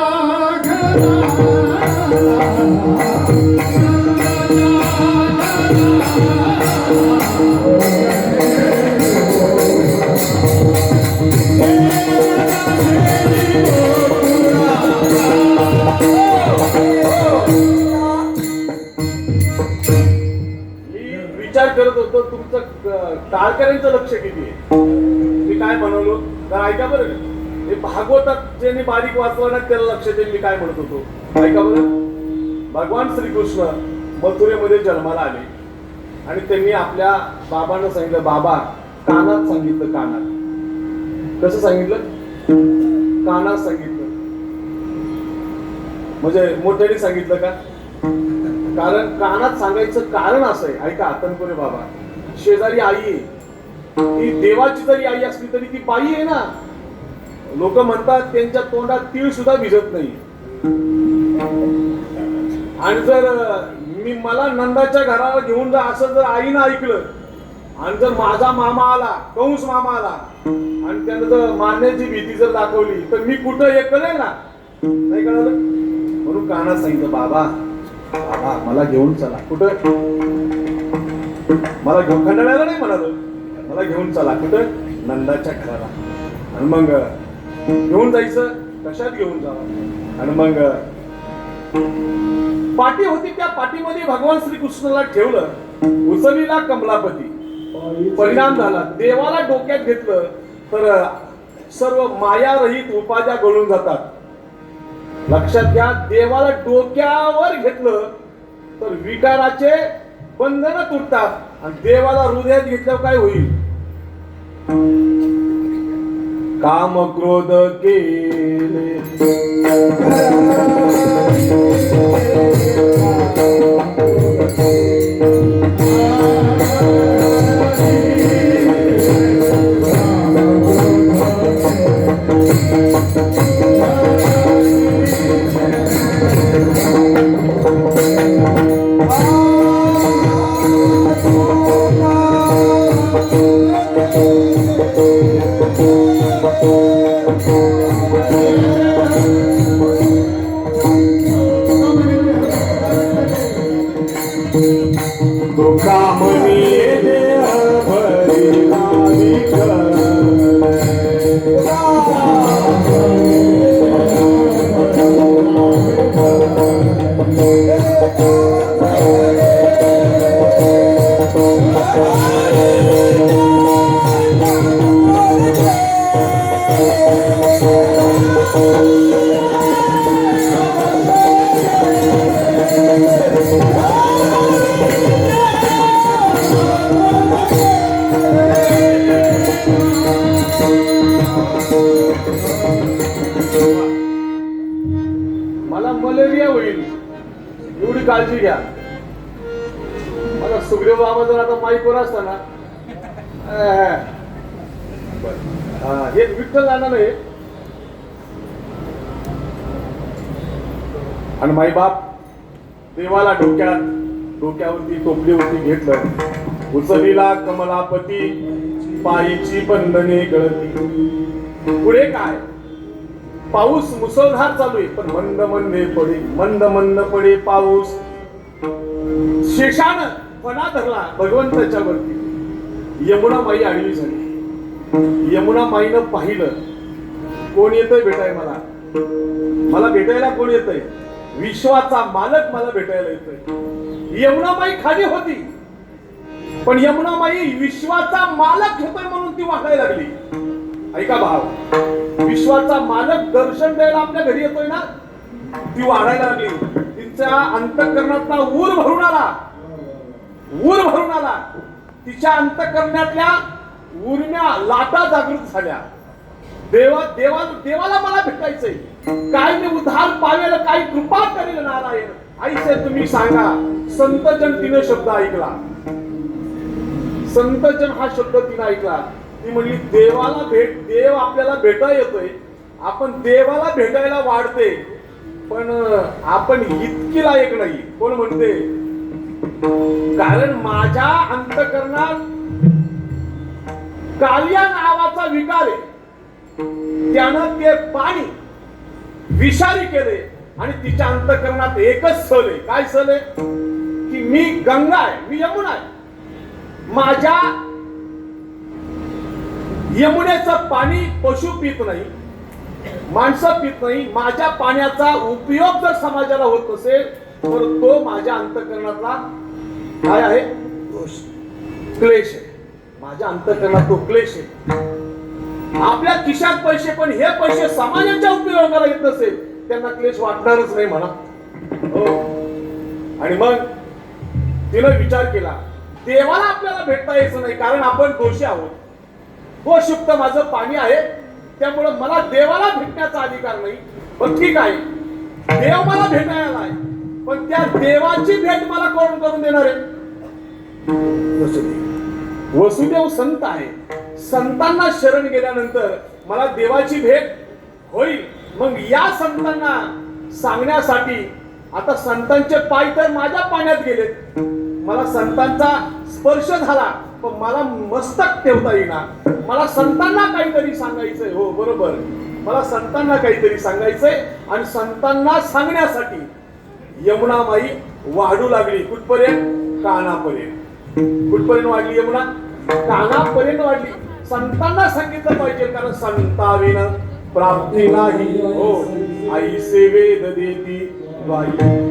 विचार करत होतो, तुमचं टाळकऱ्यांचं लक्ष किती आहे. मी काय म्हणवलो तर ऐका बरं, हे भागवतात ज्यांनी बारीक वाचलं ना, त्याला लक्ष देईल मी काय म्हणत होतो. ऐका बरं, भगवान श्रीकृष्ण मथुरेमध्ये जन्माला आले आणि त्यांनी आपल्या बाबांना सांगितलं, बाबा कानात सांगितलं. कानात कसं सांगितलं, कानात सांगितलं. म्हणजे मोठ्याने सांगितलं का, कारण कानात सांगायचं कारण असं आहे. ऐका तनपुरे बाबा, शेजारी आई आहे, ती देवाची जरी आई असली तरी ती बाई आहे ना. लोक म्हणतात त्यांच्या तोंडात तीळ सुद्धा भिजत नाही. आणि जर मला नंदाच्या घराला घेऊन जा असं जर आईनं ऐकलं आणि जर माझा मामा आला, कंस मामा आला आणि त्यानं जर मारण्याची भीती जर दाखवली तर मी कुठं हे कळेल ना, नाही कळलं. म्हणून कानात सांगितलं, बाबा बाबा मला घेऊन चला. कुठं, मला घेऊन खंडाळ्याला नाही म्हणाल, मला घेऊन चला. कुठं, नंदाच्या घराला. आणि मग घेऊन जायचं, कशात घेऊन जावं. आणि मग पाटी होती, त्या पाठीमध्ये भगवान श्रीकृष्णाला ठेवलं, उचलीला कमलापती. परिणाम झाला, देवाला डोक्यात घेतलं तर सर्व मायारहित उपाध्या गळून जातात. लक्षात घ्या, देवाला डोक्यावर घेतलं तर विकाराचे बंधन तुटतात आणि देवाला हृदयात घेतल्यावर काय होईल. काम क्रोध केले तुका म्हणी देह भरिला विठ्ठल. मला मलेरिया होईल एवढी काळजी घ्या. मला सुखदेव बाबा जर आता माईकवर असताना हे विठ्ठल जाणार नाही. आणि माईबाप देवाला डोक्यावरती टोपलीवरती घेतलं. उचलीला कमलापती पायीची बंधने गळती. पुढे काय? पाऊस मुसळधार चालू आहे, पण मंद मंद पडे पाऊस. शेषानं फणा धरला भगवंताच्या वरती. यमुना माई आडवी झाली. यमुना माईनं पाहिलं, कोण येतंय भेटाय मला भेटायला कोण येतंय? विश्वाचा मालक मला भेटायला येतोय. यमुना माई खाली होती, पण यमुना माई विश्वाचा मालक होतोय म्हणून ती वाटायला लागली. ऐका भाव, विश्वाचा मालक दर्शन द्यायला आपल्या घरी येतोय ना, ती वाढायला लागली. तिच्या अंतःकरणातला ऊर भरून आला. तिच्या अंतःकरणातल्या उर्म्या लाटा जागृत झाल्या. देवाला मला भेटायचंय. काय मी उद्धार पावेल, काय कृपा करेल नारायण. आईचे तुम्ही सांगा. संतजन तिने शब्द ऐकला. संतजन हा शब्द तिने ऐकला. ती म्हणली देव आपल्याला भेटायला येतोय. आपण देवाला भेटायला वाढते, पण आपण इतकी लायक नाही. कोण म्हणते? कारण माझ्या अंतःकरणात कालिया नावाचा विकार आहे. त्यानं ते पाणी विषारी केले आणि तिच्या अंतःकरणात एकच सल आहे. काय सल आहे? की मी गंगा आहे, मी यमुना आहे. माझ्या यमुनेचं पाणी पशु पित नाही, माणसं पित नाही. माझ्या पाण्याचा उपयोग जर समाजाला होत असेल तर तो माझ्या अंतःकरणातला काय आहे? क्लेश आहे. माझ्या अंतःकरणात तो क्लेश आहे. आपल्या खिशात पैसे, पण हे पैसे समाजाच्या उपयोगाला येत नसेल त्यांना क्लेश वाटणारच नाही म्हणा. हो. आणि मग तिनं विचार केला, देवाला आपल्याला भेटता यायचं नाही कारण आपण दोषी आहोत. दोषयुक्त माझं पाणी आहे, त्यामुळे मला देवाला भेटण्याचा अधिकार नाही. पण ठीक आहे, देव मला भेटायला आहे, पण त्या देवाची भेट मला कोण करून देणार आहे? वसुदेव संत आहे. संतांना शरण गेल्यानंतर मला देवाची भेट होईल. मग या संतांना सांगण्यासाठी आता संतांचे पाय तर माझ्या पाण्यात गेलेत. मला संतांचा स्पर्श झाला, पण मला मस्तक ठेवता येईना. मला संतांना काहीतरी सांगायचंय. हो बरोबर, मला संतांना काहीतरी सांगायचंय. आणि संतांना सांगण्यासाठी यमुना माई वाढू लागली. कुठपर्यंत? कानापर्यंत. कुठपर्यंत वाढली यमुना? कानापर्यंत वाढली. संतांना सांगितलं पाहिजे, कारण संताविन प्राप्ती नाही. हो, आई सेवेद देती बाई.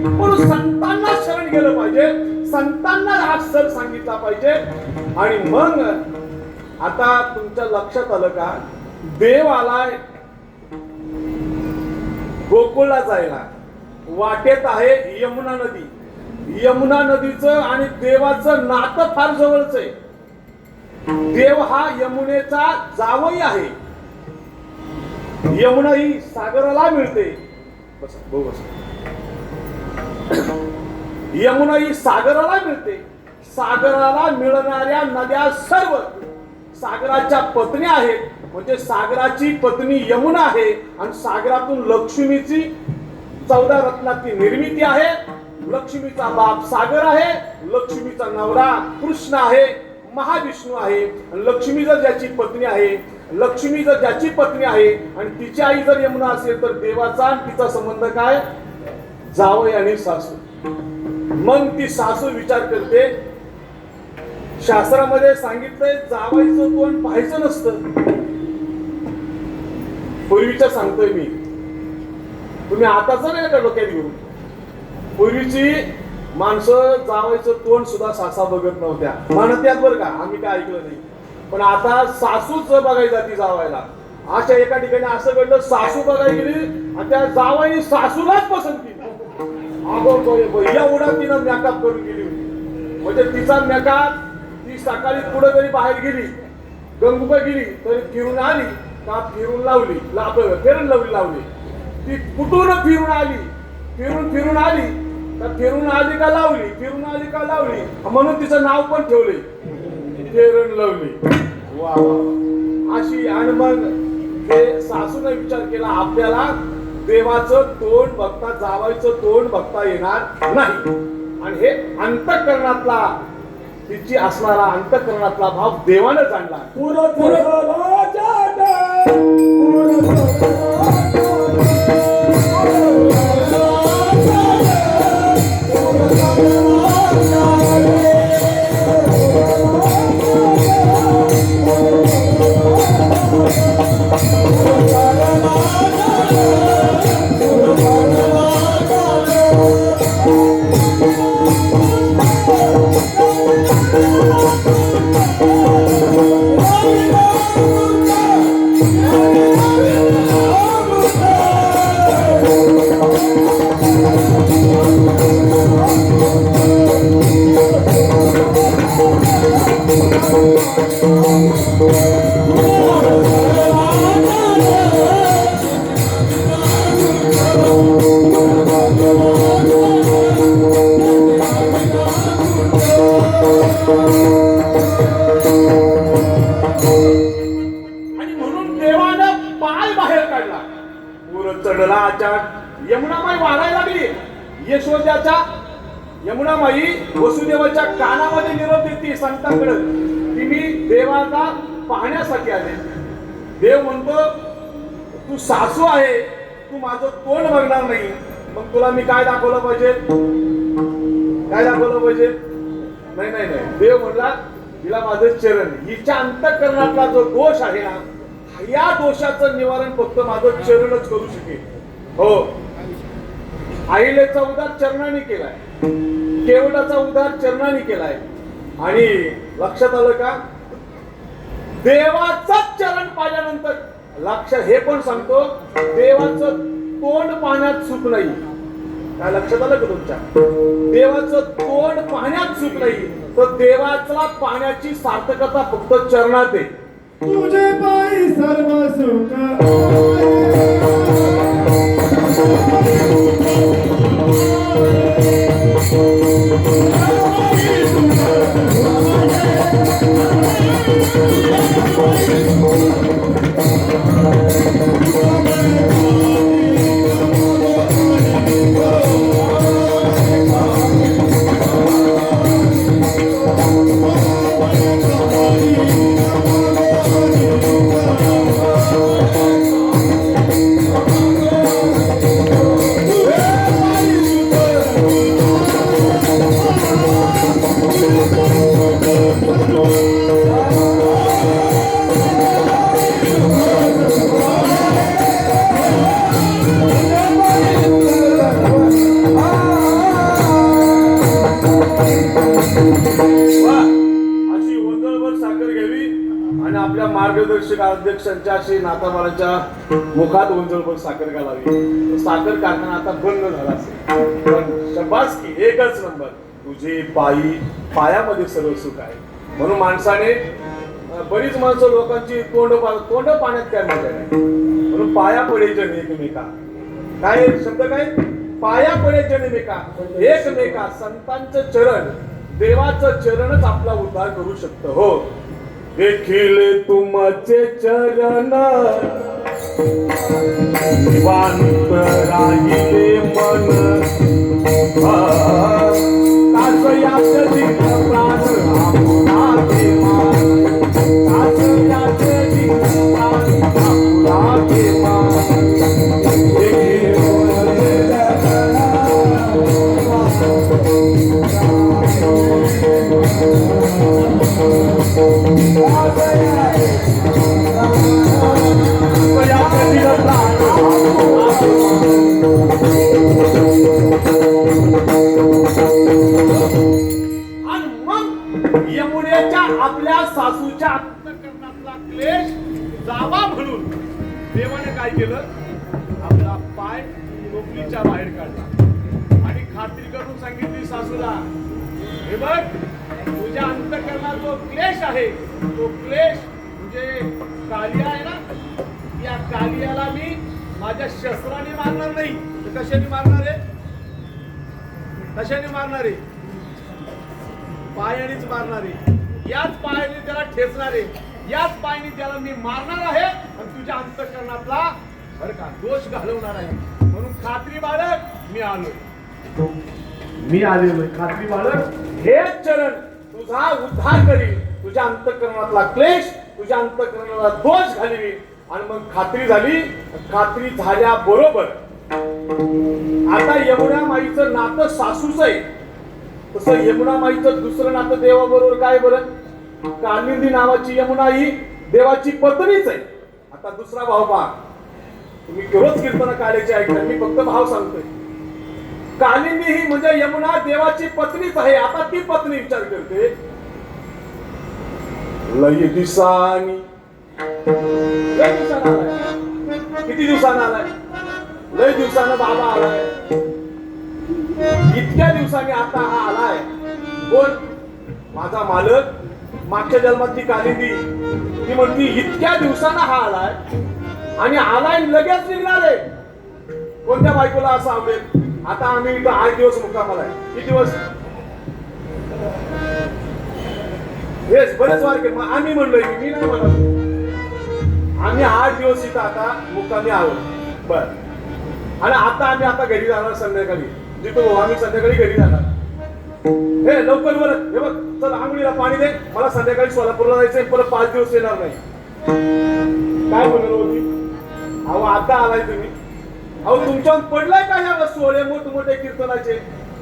म्हणून संतांना शरण गेलं पाहिजे, संतांना अक्षर सांगितला पाहिजे. आणि मग आता तुमच्या लक्षात आलं का? देव आलाय गोकुळला जायला. वाटेत आहे यमुना नदी. यमुना नदीचं आणि देवाचं नातं फार जवळच आहे. देव हा यमुनेचा जावई आहे. यमुना ही सागराला मिळते. यमुना ही सागराला मिळते. सागराला मिळणाऱ्या नद्या सर्व सागराच्या पत्नी आहेत. म्हणजे सागराची पत्नी यमुना आहे आणि सागरातून लक्ष्मीची 14 रत्नाची निर्मिती आहे. लक्ष्मीचा बाप सागर आहे, लक्ष्मीचा नवरा कृष्ण आहे, महाविष्णू आहे. लक्ष्मी जर ज्याची पत्नी आहे, लक्ष्मी जर ज्याची पत्नी आहे आणि तिची आई जर यमुना असेल तर देवाचा आणि तिचा संबंध काय? जावई आणि सासू. मग ती सासू विचार करते, शास्त्रामध्ये सांगितलंय जावायचं तोंड पाहायचं नसतं. पूर्वीचं सांगतोय मी, तुम्ही आताच नाही का डोक्यात घेऊन. पूर्वीची माणसं जावायचं तोंड सुद्धा सासा बघत नव्हत्या म्हणत्यात बरं का, आम्ही काय ऐकलं नाही. पण आता सासूच बघायला जाती जावायला. अशा एका ठिकाणी असं घडलं, सासू बघायला गेली आणि त्या जावाईने सासूलाच पसंत केली. एवढा तिनं मेकअप करून गेली होती. म्हणजे तिचा मेकअप, ती सकाळी पुढे जरी बाहेर गेली, गंगूबा गेली तरी फिरून आली का फिरून लावली, फेरून लावली. ती कुठून फिरून आली, फिरून आली का फिरून आली का लावली, फिरून आली का लावली, म्हणून तिचं नाव पण ठेवले फेरण लवली. वा वा अशी. आणि मग ते सासूने विचार केला, आपल्याला देवाचं तोंड बघता, जावायचं तोंड बघता येणार नाही. आणि हे अंतःकरणातला, तिची असणारा अंतःकरणातला भाव देवानं जाणला. आणि म्हणून देवानं पाय बाहेर काढला. पूर चढला आचाट, यमुनामाई वाढायला लागली. यशोद्याच्या यमुनामाई वसुदेवाच्या कानामध्ये निरोप देते संतांकडे की मी देवाला पाहण्यासाठी आले. देव म्हणतो, तू सासू आहे, तू माझं तोंड बघणार नाही, मग तुला मी काय दाखवलं पाहिजे, काय दाखवलं पाहिजे? नाही नाही नाही. देव म्हणला, तिला माझं चरण, हिच्या अंतःकरणातला जो दोष आहे ना, या दोषाचं निवारण फक्त माझं चरणच करू शकेल. हो, अहिलेचा उद्धार चरणाने केलाय, केवडाचा उद्धार चरणाने केलाय. आणि लक्षात आलं का, देवाचंच चरण पाहिल्यानंतर लक्षात हे पण सांगतो, देवाचं तोंड पाहण्यात चूक नाही. काय लक्षात आलं का तुमच्या? देवाचं तोंड पाहण्यात चूक नाही, तर देवाचा पाहण्याची सार्थकता फक्त चरणात आहे. तुझे पायी सर्व सुख मार्गदर्शक अध्यक्षांच्या श्री नाथामारांच्या मुखात वंजळभर साखर घालावी. साखर कारखाना आता बंद झाला असेल, पण शबासकी एकच नंबर. तुझे पायामध्ये सर्व सुख आहे. म्हणून माणसाने, बरीच माणसं लोकांची तोंड पाण्यात काय मजा नाही, म्हणून पाया पडायचे एकमेका. काय शब्द काय? पाया पडायचे एकमेका. संतांचं चरण, देवाचं चरणच आपला उद्धार करू शकतं. हो, देखील तुमचे चरण निवांत राहिले मन, कासयात दिन प्राण आपुला देवा, कासयात दिन प्राण आपुला देवा. देखील तुमचे चरण या प्रतिला आणि मग यमुनेच्या आपल्या सासूच्या अंतःकरणातला क्लेश जावा म्हणून देवाने काय केलं, आपला पाय टोपलीच्या बाहेर काढला आणि खात्री करून सांगितली सासूला, हे बघ तुझ्या अंतःकरणात जो क्लेश आहे तो क्लेश म्हणजे कालिया आहे ना, या कालियाला मी माझ्या शस्त्राने मारणार नाही, तर कशाने मारणार आहे, कशाने मारणार आहे, पायानेच मारणार आहे, याच पायाने त्याला ठेचणार आहे, याच पायाने त्याला मी मारणार आहे आणि तुझ्या अंतःकरणातला बरं का दोष घालवणार आहे. म्हणून खात्री बाळग मी आलोय, मी आलेलोय खात्री बाळग, हेच चरण तुझा उद्धार करील, तुझ्या अंतःकरणातला क्लेश, तुझ्या अंतःकरणाला दोष घालवी. आणि मग खात्री झाली, खात्री झाल्याबरोबर आता यमुना माईचं नातं सासूच आहे, तसं यमुना माईचं दुसरं नातं देवाबरोबर काय बरं, कालिंदी नावाची यमुना ही देवाची पत्नीच आहे. आता दुसरा भाव पहा, तुम्ही रोज कीर्तन काढायचे ऐकता, मी फक्त भाव सांगतोय. कालिंदी ही म्हणजे यमुना देवाची पत्नीच आहे. आता ती पत्नी विचार करते, लय दिवसांनी, लय दिवसानं आलाय, किती दिवसानं आलाय, लय दिवसानं बाबा आलाय, इतक्या दिवसांनी आता हा आलाय. कोण, माझा मालक, मागच्या जन्मातली कालिंदी. ती म्हणती इतक्या दिवसानं हा आलाय आणि आलाय लगेच निघणार आहे. कोणत्या बायकोला असं आवडेल. आता आम्ही इथं 8 दिवस मुक्कामाला आहे. किती दिवस, हेच बरेच वार आम्ही म्हणलोय, मी नाही म्हणत, आम्ही 8 दिवस इथं आता मुक्कामी आहोत. बर, आणि आता आम्ही आता घरी जाणार संध्याकाळी, जिथं आम्ही संध्याकाळी घरी जाणार. हे लवकर बरं, हे बघ चल आंघोळीला पाणी दे, मला संध्याकाळी सोलापूरला जायचंय, परत 5 दिवस येणार नाही. काय म्हणत होती, अहो आता आलाय तुम्ही, अहो तुमच्यावर पडलाय का ह्या सोहळे मोठमोठे कीर्तनाचे,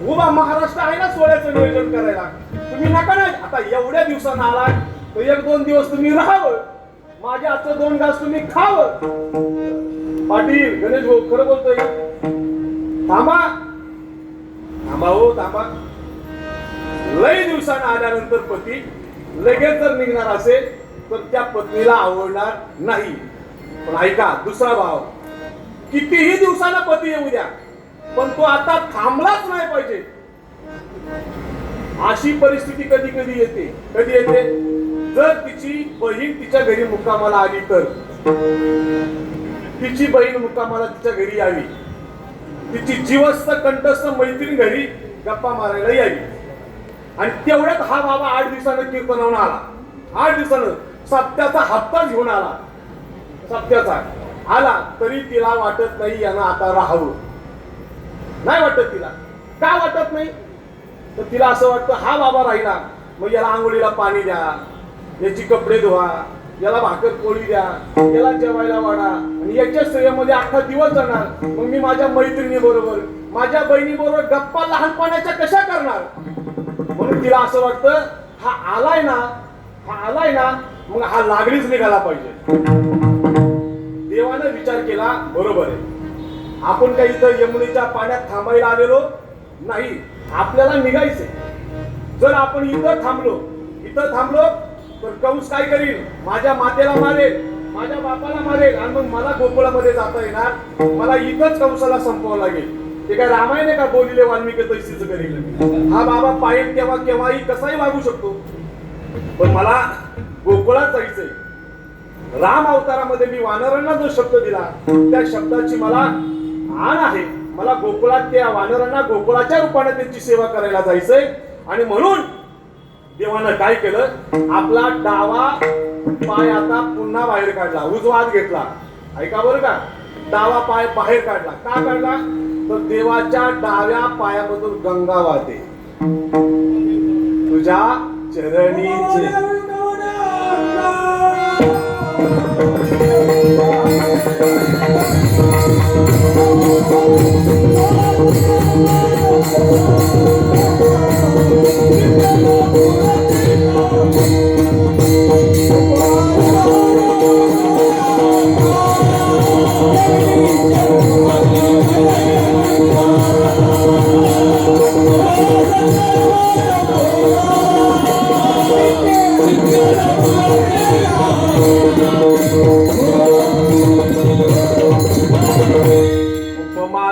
उभा महाराष्ट्र आहे ना सोहळ्याचं नियोजन करायला, तुम्ही नका नाही. आता एवढ्या दिवसानं आलाय तर 1-2 दिवस तुम्ही राहावं, माझ्या हातचं 2 घास तुम्ही खावं. पाटील गणेश भाऊ खरं बोलतोय, थांबा थांबा हो थांबा. लय दिवसानं आल्यानंतर पती लगेच जर निघणार असेल तर त्या पत्नीला आवडणार नाही. पण ऐका, दुसरा भाव, कितीही दिवसानं पती येऊ द्या पण तो आता थांबलाच नाही पाहिजे. अशी परिस्थिती कधी कधी येते. कधी येते, जर तिची बहीण तिच्या घरी मुक्कामाला आली तर, तिची बहीण मुक्कामाला तिच्या घरी यावी, तिची जीवस्त कंठस्थ मैत्रीण घरी गप्पा मारायला यावी, आणि तेवढ्यात हा बाबा 8 दिवसानं कीर्तनावून आला. 8 दिवसानं सप्त्याचा हप्ता घेऊन आला, सप्त्याचा आला तरी तिला वाटत नाही यानं आता राहावं. नाही वाटत तिला. का वाटत नाही, तर तिला असं वाटतं हा बाबा राहिला मग याला आंघोळीला पाणी द्या, याची कपडे धुवा, याला भाकर पोळी द्या, याला जेवायला वाढा, आणि याच्या सेवेमध्ये अख्खा दिवस जाणार. मग मी माझ्या मैत्रिणी बरोबर, माझ्या बहिणी बरोबर गप्पा लहानपणाच्या कशा करणार. म्हणून तिला असं वाटतं हा आलाय ना, हा आलाय ना, मग हा लागलीच निघाला पाहिजे. देवानं विचार केला, बरोबर आहे, आपण काही इथं यमुनेच्या पाण्यात थांबायला आलेलो नाही, आपल्याला निघायचंय. जर आपण इथं थांबलो तर कंस काय करील, माझ्या मातेला मारेल, माझ्या बापाला मारेल, आणि मग मला गोकुळामध्ये जाता येणार, मला इथंच कंसाला संपवावं लागेल. ते काय रामायण आहे का, बोलिले वाल्मिकी तैसीच करेल. हा बाबा पाहिजे तेव्हा केव्हाही कसाही वागू शकतो, पण मला गोकुळात जायचंय. राम अवतारामध्ये मी वानरांना जो शब्द दिला त्या शब्दाची मला आण आहे. मला गोकुळात त्या वानरांना गोकुळाच्या रूपाने त्यांची सेवा करायला जायचंय. आणि म्हणून देवानं काय केलं, आपला डावा पाय आता पुन्हा बाहेर काढला, उजवा हात घेतला. ऐका बरं का, डावा पाय बाहेर काढला. का काढला, तर देवाच्या डाव्या पायामधून गंगा वाहते, तुझ्या चरणीचे. उपमा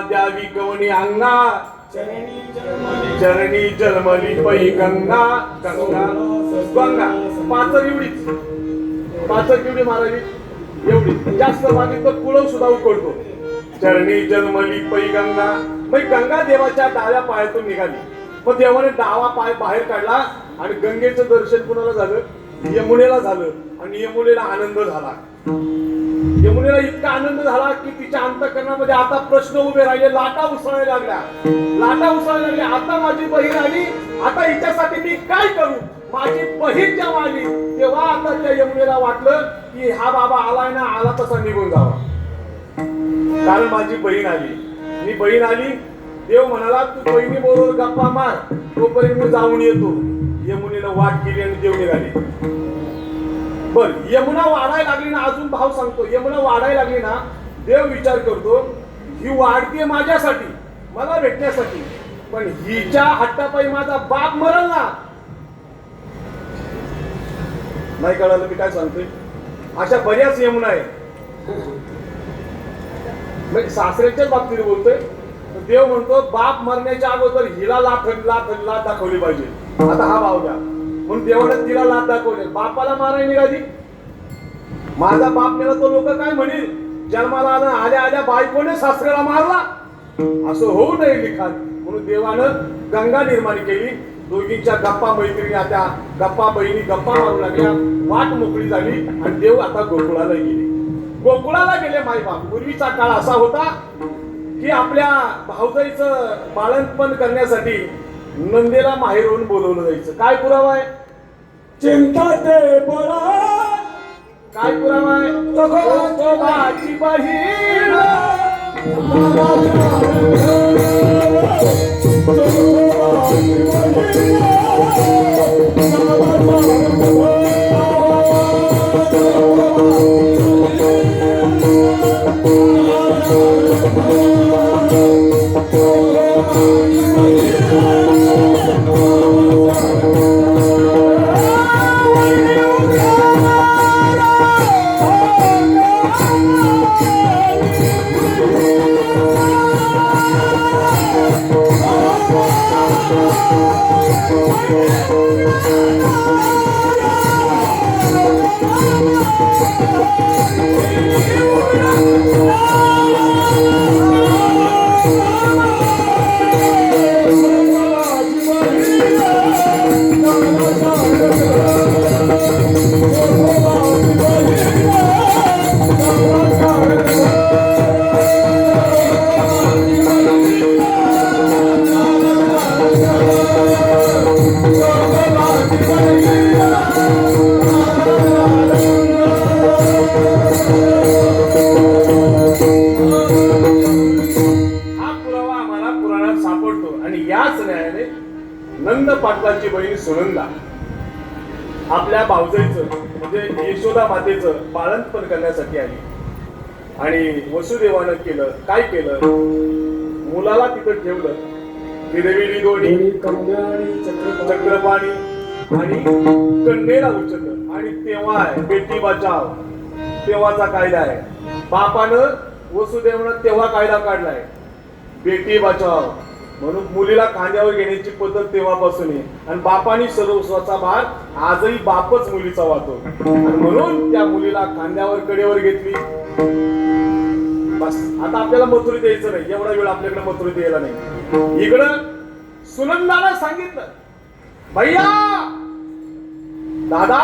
द्यावी कवनी अंगा चरणी जन्मली पै गंगा गंगा गंगा पाचर एवढीच पाचर केवढी मारावी एवढी जास्त मागे तर कुळव सुद्धा उकडतो चरणी जन्मली पै गंगा मग गंगा देवाच्या डाव्या पायातून निघाली पण देवाने डावा पाय बाहेर काढला आणि गंगेचं दर्शन कुणाला झालं यमुनेला झालं आणि यमुनेला आनंद झाला यमुनेला इतका आनंद झाला की तिच्या अंतःकरणामध्ये आता प्रश्न उभे राहिले लाटा उसळायला लागल्या आता माझी बहीण आली आता हिच्यासाठी मी काय करू माझी बहीण जेव्हा आली तेव्हा आता त्या यमुनेला वाटलं की हा बाबा आलाय ना आला तसा निघून जावा कारण माझी बहीण आली मी बहीण आली देव म्हणाला तू बहिणी बरोबर गप्पा मार तोपर्यंत मी जाऊन येतो यमुनेनं वाट केली आणि देव निघाली बर यमुना वाढायला लागली ना अजून भाव सांगतो यमुना वाढायला लागली ना देव विचार करतो ही वाढते माझ्यासाठी मला भेटण्यासाठी पण हिच्या हट्टापायी माझा बाप मरल ना नाही कळालं मी काय सांगतोय अशा बऱ्याच यमुना आहे म्हणजे सासऱ्याच्याच बाबतीत बोलतोय देव म्हणतो बाप मरण्याच्या अगोदर हिला लाथ दाखवली पाहिजे आता हा भाव द्या म्हणून देवाने तिला लाथ दाखवले बापाला मारायला निघाली माझा बाप मेला तो लोक काय म्हणेल जन्माला आल्या आल्या बायकोने सासऱ्याला मारला असं होऊ नये लिखाण म्हणून देवानं गंगा निर्माण केली दोघींच्या गप्पा मैत्रिणी आता गप्पा बहिणी गप्पा मारू लागल्या वाट मोकळी झाली आणि देव आता गोकुळाला गेले माय बाप पूर्वीचा काळ असा होता की आपल्या भाऊजाईचं बाळंतपण करण्यासाठी नंदेला माहेरहून बोलवलं जायचं काय पुरावा आहे चिंता ते बळा काय पुरावा आहे माझी बहीण नंद पाटलांची बहीण सुनंदा आपल्या भाऊजाईचं म्हणजे यशोदा मातेचं बाळंतपण करण्यासाठी आली आणि वसुदेवानं काय केलं मुलाला तिथं ठेवलं हिरविली दोणी चक्रपाणी आणि कन्येला उचललं आणि तेव्हा आहे बेटी बचाव तेव्हाचा कायदा आहे बापानं वसुदेवानं तेव्हा कायदा काढलाय बेटी बचाव म्हणून मुलीला खांद्यावर घेण्याची पद्धत तेव्हापासून आहे आणि बापानी सर्वस्वाचा भार आजही बापच मुलीचा वाहतो आणि म्हणून त्या मुलीला खांद्यावर कडेवर घेतली बस आता आपल्याला मथुरी द्यायचं नाही एवढा वेळ आपल्याकडे मथुरी द्यायला नाही इकडं सुनंदाला सांगितलं भैया दादा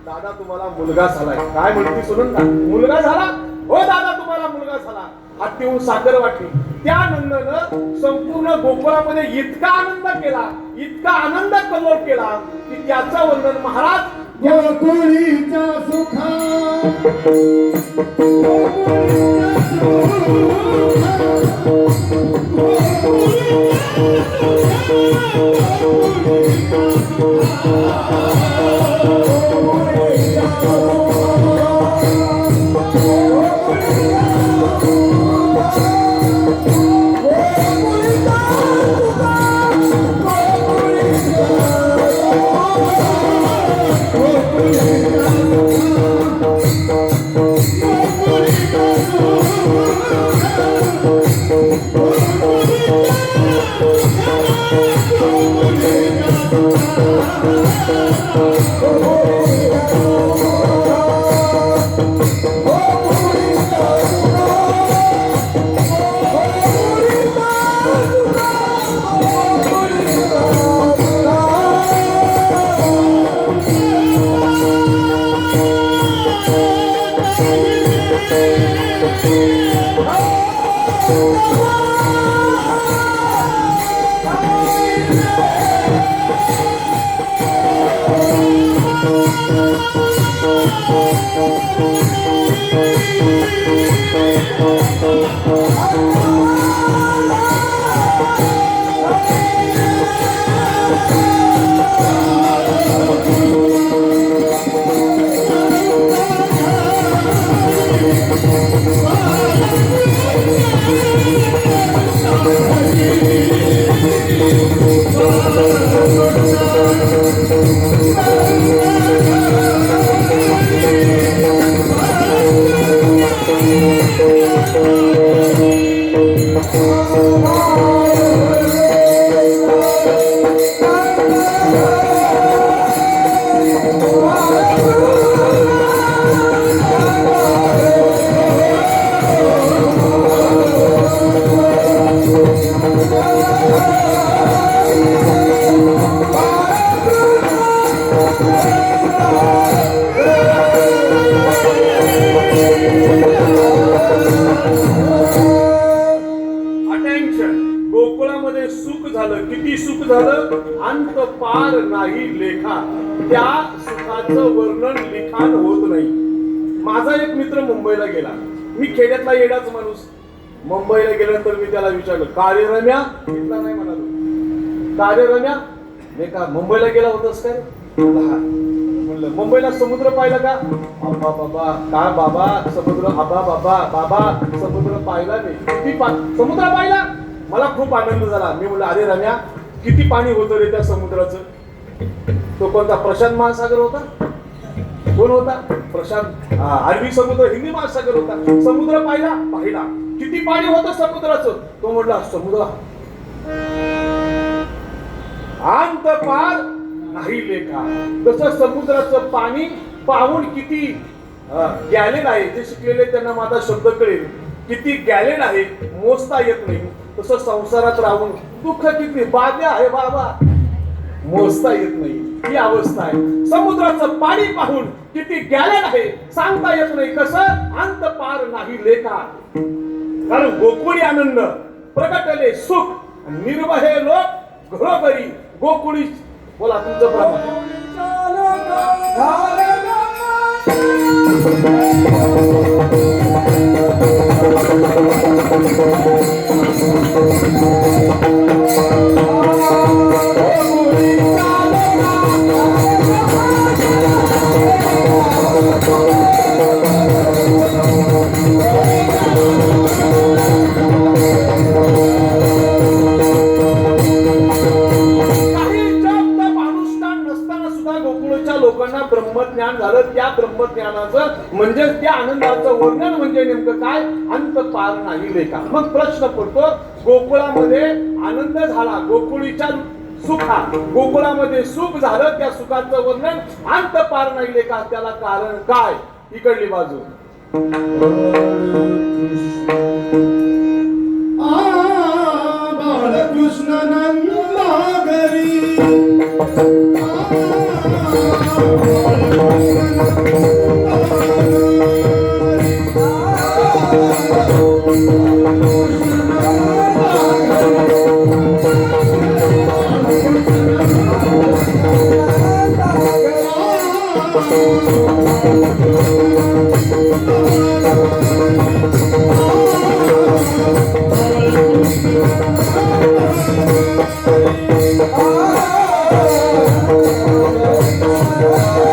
दादा तुम्हाला मुलगा झालाय काय म्हणते सुनंदा मुलगा झाला हो दादा तुम्हाला मुलगा झाला हात देऊन साखर वाटली त्या आनंदानं संपूर्ण गोकुळामध्ये इतका आनंद कल्लोळ केला की त्याचं वर्णन महाराज गोकुळीच्या सुखा अटेन्शन, गोकुळामध्ये सुख झालं, किती सुख झालं, अंत पार नाही लेखा. त्या सुखाचं वर्णन लिखाण होत नाही. माझा एक मित्र मुंबईला गेला. मी खेड्यातला येडाच माणूस. मुंबईला गेल्यानंतर मी त्याला विचारलं, का रे रम्या? इथला नाही म्हणालो. का रे रम्या? मी का मुंबईला गेला होतास काय? म्हणलं मुंबईला समुद्र पाहिला का? अब्बा बाबा, का बाबा समुद्र? अब्बा बाबा, बाबा समुद्र पाहिला नाही. किती समुद्र पाहिला? मला खूप आनंद झाला. मी म्हणलं, अरे रम्या, किती पाणी होतं रे त्या समुद्राचं? तो कोणता? प्रशांत महासागर होता? कोण होता? प्रशांत अरबी समुद्र, हिंदी महासागर होता. समुद्र पाहिला? पाहिला. किती पाणी होतं समुद्राचं? तो म्हटला, समुद्र अंत पार नाही लेखा. तसं समुद्राचं पाणी पाहून किती गॅलेन आहे. जे शिकलेले त्यांना माझा शब्द कळेल. किती गॅलेन आहे मोजता येत नाही. तसं संसारात राहून दुःख किती बाध्य आहे बाबा, मोजता येत नाही. ही अवस्था आहे. समुद्राचं पाणी पाहून किती गॅलेन आहे सांगता येत नाही. कसं? अंत पार नाही लेखा. कारण गोकुळी आनंद प्रगटले सुख, निर्भय लोक घरोघरी गोकुळी. बोला तुमचं प्रमाण. लोकांना ब्रह्मज्ञान झालं. त्या ब्रह्मज्ञानाचं म्हणजे त्या आनंदाचं वर्णन म्हणजे नेमकं काय? अंत पार नाही लेखा. मग प्रश्न पडतो, गोकुळामध्ये आनंद झाला, गोकुळीच्या सुखा गोकुळामध्ये सुख झालं, त्या सुखाचं वर्णन अंत पार नाही लेखा. त्याला कारण काय? इकडली बाजू. बाळकृष्ण नंदागरी Oh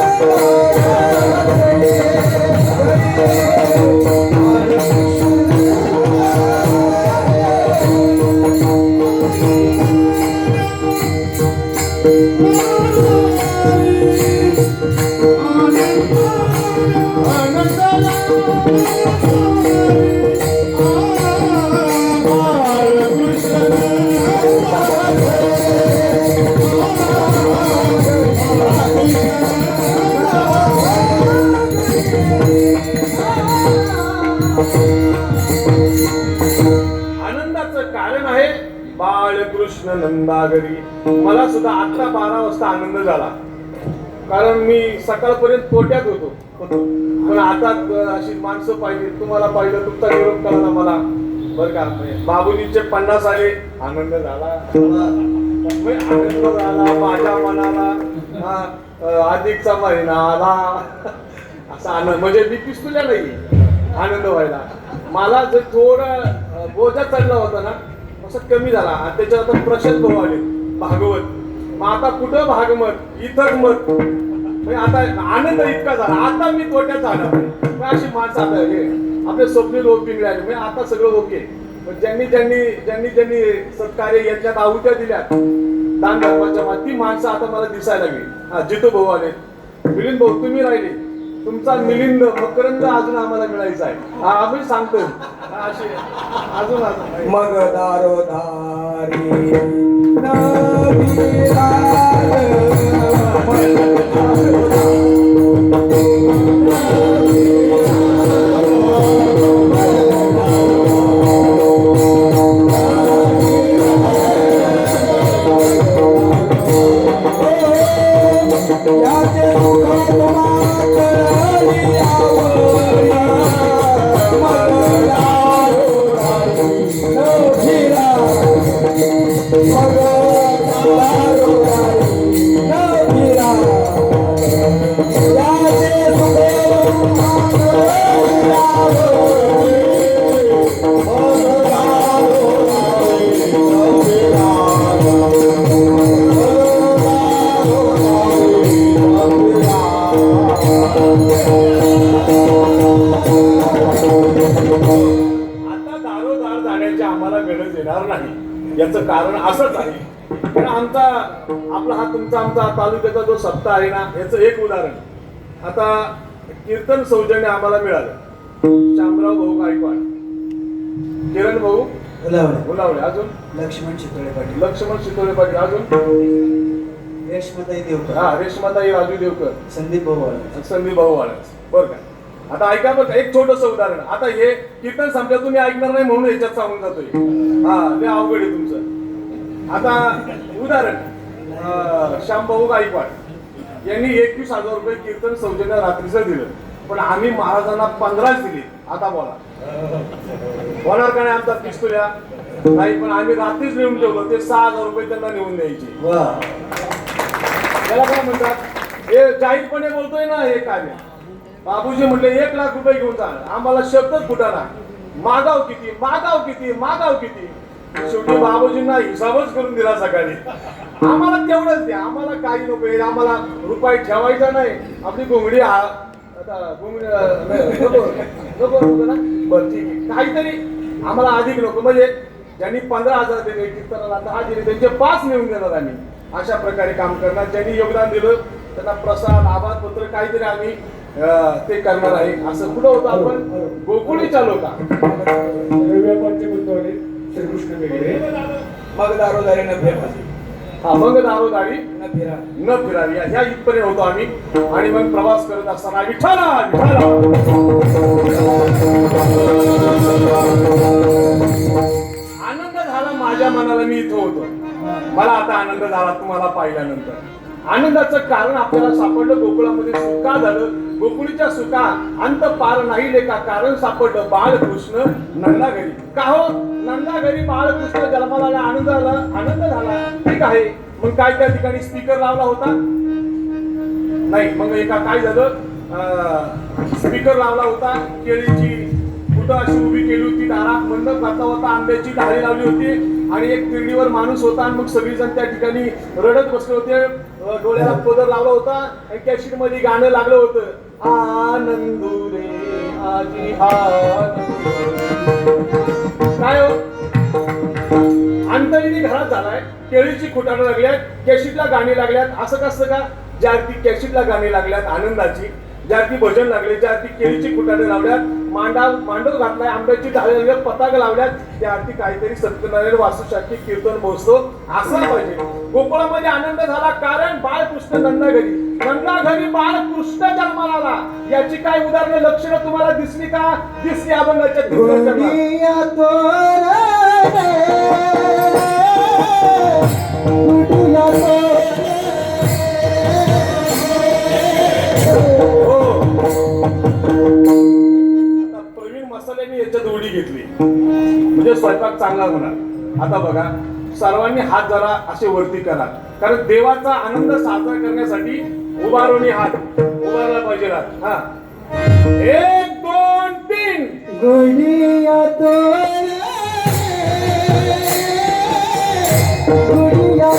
बाळकृष्ण नंदागरी. मला सुद्धा आता 12 वाजता आनंद झाला, कारण मी सकाळपर्यंत तोट्यात होतो. पण आता अशी माणसं पाहिजे, तुम्हाला पाहिलं, तुमचा निरोप करायला मला बरं का. बाबूजींचे 50 आले, आनंद झाला. आनंद झाला माझ्या मनाला. अधिकचा महिना आला असा आनंद, म्हणजे मी पिस्तुल्या नाही आनंद व्हायला. मला जर थोडा बोजा चढला होता ना, असं कमी झाला. आणि त्याच्यात आता प्रशांत भाऊ आले, भागवत. मग आता कुठं भागमत, इथं मत. आता आनंद इतका झाला, आता मी तोट्यात झाला. अशी माणसं आता हे आपले स्वप्नील ओपी मिळाले, म्हणजे आता सगळं ओके. पण ज्यांनी ज्यांनी ज्यांनी ज्यांनी सत्कार्य याच्यात आहुत्या दिल्या दान धर्माच्या, ती माणसं आता मला दिसायला लागली. हा, जितू भाऊ आले, मिलिंद भाऊ तुम्ही राहिले, तुमचा मिलिंद मकरंद अजून आम्हाला मिळायचा आहे. हा, आम्ही सांगतो अशी अजून मग दारोदारी याचं कारण असंच आहे. पण आपला हा तुमचा आमचा तालुक्याचा जो सप्ताह आहे ना, याचं एक उदाहरण. आता कीर्तन सौजन्य आम्हाला मिळालं. शामराव भाऊ गायकवाड, किरण भाऊ उलावडे, अजून लक्ष्मण शितोळे पाटील, अजून रेशमाताई देवकर, हा रेशमाताई राजू देवकर, संदीप भाऊ वाळस. बरं का, आता ऐका बरं, एक छोटस उदाहरण. आता हे कीर्तन संपल्या तुम्ही ऐकणार नाही म्हणून याच्यात सांगून जातोय. हा, ते अवघड आहे तुमचं. आता उदाहरण, श्यामभाऊ गायकवाड यांनी 21,000 रुपये कीर्तन सौजन्य रात्रीचं दिलं. पण आम्ही महाराजांना 15 दिले. आता बोला, होणार का नाही आमचा पिस्तुल्या? नाही, पण आम्ही रात्रीच लिहून ठेवलं. ते 6,000 रुपये त्यांना नेऊन द्यायचे. त्याला काय म्हणतात, हे जाहीरपणे बोलतोय ना हे कार्य. बाबूजी म्हटले 1 लाख रुपये घेऊन जा. आम्हाला शब्दच फुटाना. मागाव किती. शेवटी बाबूजींना हिसाबच करून दिला सकाळी. आम्हाला तेवढंच द्या, आम्हाला काही नको, आम्हाला रुपये ठेवायचा नाही. आपली घोंगडी नको ना, बरं ठीक आहे, काहीतरी आम्हाला अधिक नको. म्हणजे ज्यांनी 15,000 दिले कीर्तनाला, 10 दिले, त्यांचे 5 नेऊन देणार आम्ही. अशा प्रकारे काम करणार. ज्यांनी योगदान दिलं त्यांना प्रसाद, आभार पत्र काहीतरी आम्ही ते करणार आहे. असं कुठं होतं आपण? गोकुळीच्या लोका श्रीकृष्ण वेगळे, मग दारोदारी न फिरावी. हा, मग दारोदारी न फिरावी, ह्या इथपर्यंत होतो आम्ही. आणि मग प्रवास करत असताना विठ्ठला आनंद झाला माझ्या मनाला. मी इथं होतो, मला आता आनंद झाला तुम्हाला पाहिल्यानंतर. आनंदाचं कारण आपल्याला सापडलं. गोकुळामध्ये सुखा झालं. गोकुळीच्या सुखा अंत पार नाही लेखा. कारण सापडलं बाळकृष्ण नंदा घरी. का हो, नंदा घरी बाळकृष्ण जन्माला आनंद झाला. ठीक आहे, मग काय त्या ठिकाणी स्पीकर लावला होता? नाही. मग एका काय झालं, स्पीकर लावला होता. केळीची कुठं अशी उभी केली होती, दारात मंडप घातला होता, आंब्याची डाळी लावली होती, आणि एक तिरडीवर माणूस होता. आणि मग सगळीजण त्या ठिकाणी रडत बसले होते. डोळ्याला पदर लावला होता आणि कॅशिट मध्ये गाणं लागलं होतं, आनंदू रे आजी काय हो, अंतरिणी घरात झालाय. केळीची खुटाणं लागल्यात, कॅशिटला गाणी लागल्यात. असं कसं का? ज्या अर्थी कॅशिटला गाणी लागल्यात आनंदाची, ज्या अर्थी भजन लागले, ज्या अर्थी केळीची खुटाणे लावल्यात, मांडव घातलाय, आंब्याची डाळी लावल्यात, पताक लावल्यात, त्या अर्थी काहीतरी सत्यनारायण वास्तुशास्त्री कीर्तन पोहोचतो. असं पाहिजे. गोकुळामध्ये आनंद झाला कारण बाळकृष्ण नंदा घरी बाळकृष्ण जन्माला आला. याची काय उदाहरणं, लक्षणं तुम्हाला दिसली का? दिसली अभंगाच्या आता प्रवीण मसाल्याने याच्यात उडी घेतली म्हणजे स्वयंपाक चांगला होणार. आता बघा, सर्वांनी हात जरा असे वरती करा, कारण देवाचा आनंद साजरा करण्यासाठी उभारोनी हात उभारला पाहिजे हात. हा, 1 2 3. गुडिया तोरे गुडिया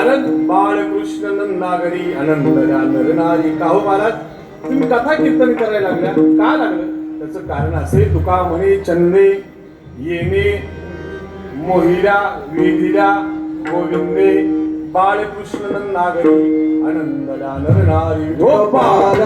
कारण बाळकृष्ण नंदागरी आनंद नरनारी. का हो महाराज, तुम्ही कथा कीर्तन करायला लागल्या, का लागलं? त्याचं कारण असे, तुका म्हणे चंदे येणे मोहिल्या विधिल्या गोविंदे बाळकृष्ण नंदागरी आनंद नरनारी. गोपाल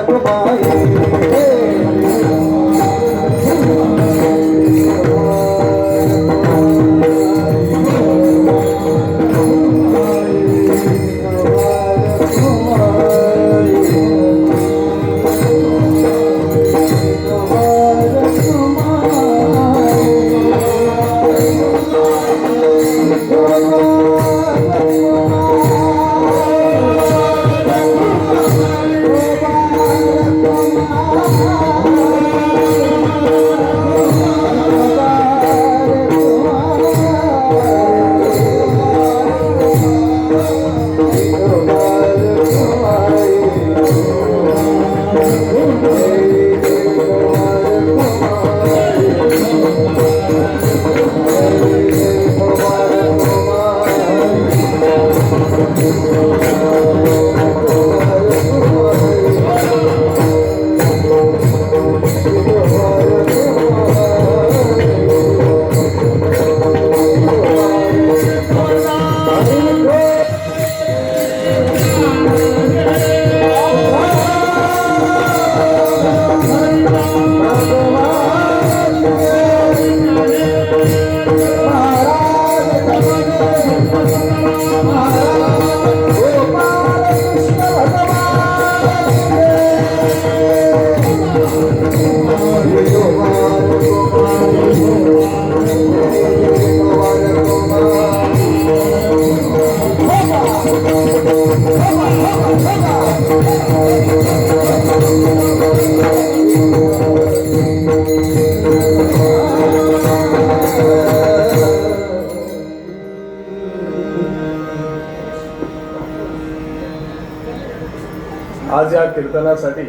आज या कीर्तनासाठी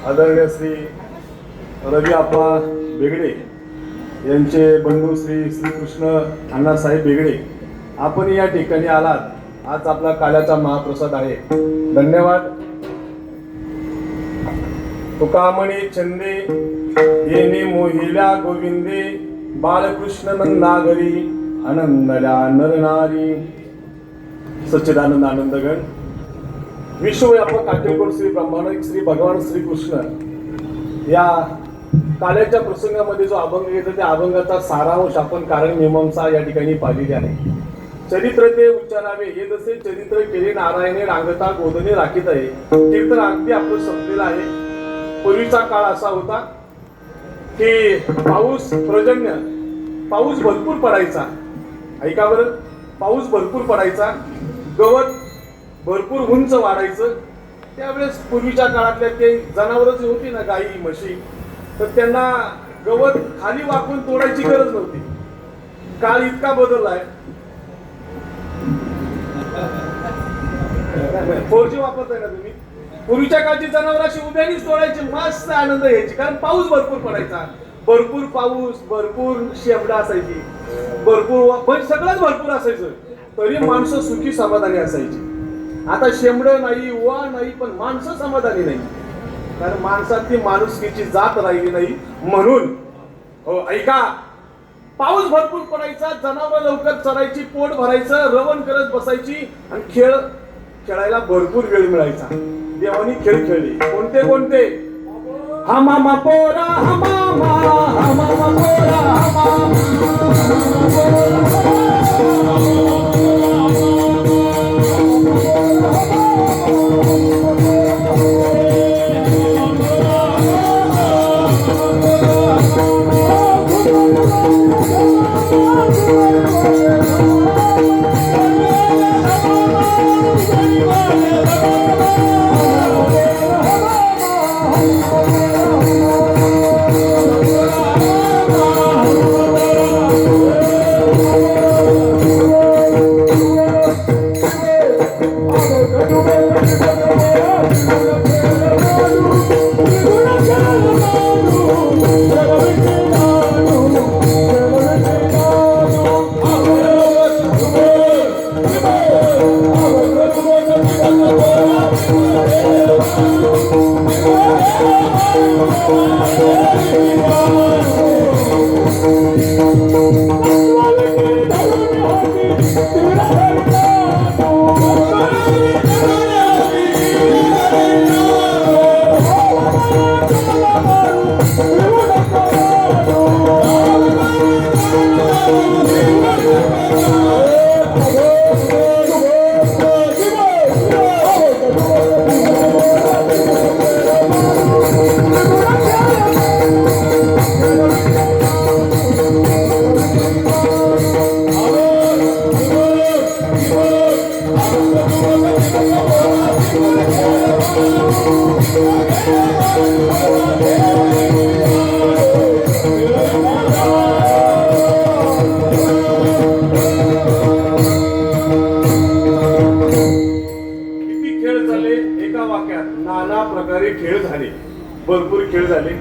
आदरणीय श्री रवी आप्पा बेगडे यांचे बंधू श्री श्रीकृष्ण अण्णासाहेब बेगडे, आपण या ठिकाणी आलात. आज आपला काल्याचा महाप्रसाद आहे. धन्यवाद. तुका म्हणे चंदे येणे मोहिल्या गोविंदे बाळकृष्ण नंदागरी आनंदल्या नरनारी. सच्चिदानंद आनंदगण विश्वव्यापक काटेकोर श्री ब्रह्मांड श्री भगवान श्रीकृष्ण या काल्याच्या प्रसंगामध्ये जो अभंग येतो त्या अभंगाचा सारांश आपण कारण मीमांसा या ठिकाणी पाहिलेली आहे. चरित्र ते उच्चारावे हे जसे चरित्र केले नारायणे रांगता गोदने राखीत आहे. कीर्तन अगदी आपलं संपलेलं आहे. पूर्वीचा काळ असा होता की पाऊस प्रजन्य पाऊस भरपूर पडायचा. ऐका बरं, पाऊस भरपूर पडायचा, गवत भरपूर उंच वाढायचं. त्यावेळेस पूर्वीच्या काळातल्या ते जनावरच होती ना, गाई म्हशी, तर त्यांना गवत खाली वाकून तोडायची गरज नव्हती. काळ इतका बदललाय. 4G वापरताय ना तुम्ही. पूर्वीच्या काळची जनावर अशी उभ्यानीच तोडायची, मस्त आनंद घ्यायची, कारण पाऊस भरपूर पडायचा. भरपूर पाऊस, भरपूर शेमडा असायची, भरपूर पण सगळंच भरपूर असायचं, तरी माणसं सुखी समाधानी असायची. आता शेमड नाही, उवा नाही, पण माणसं समाधानी नाही, कारण माणसातली माणुसकीची जात राहिली नाही. म्हणून हो ऐका, पाऊस भरपूर पडायचा, जनावर लवकर चरायची, पोट भरायचं, रवण करत बसायची आणि खेळायला भरपूर वेळ मिळायचा. देवानी खेळ खेळले. कोणते कोणते? हमामा पोरा हमामा, हमामा पोरा Oh किती खेळ झाले एका वाक्यात, नाना प्रकारे खेळ झाले, भरपूर खेळ झाले,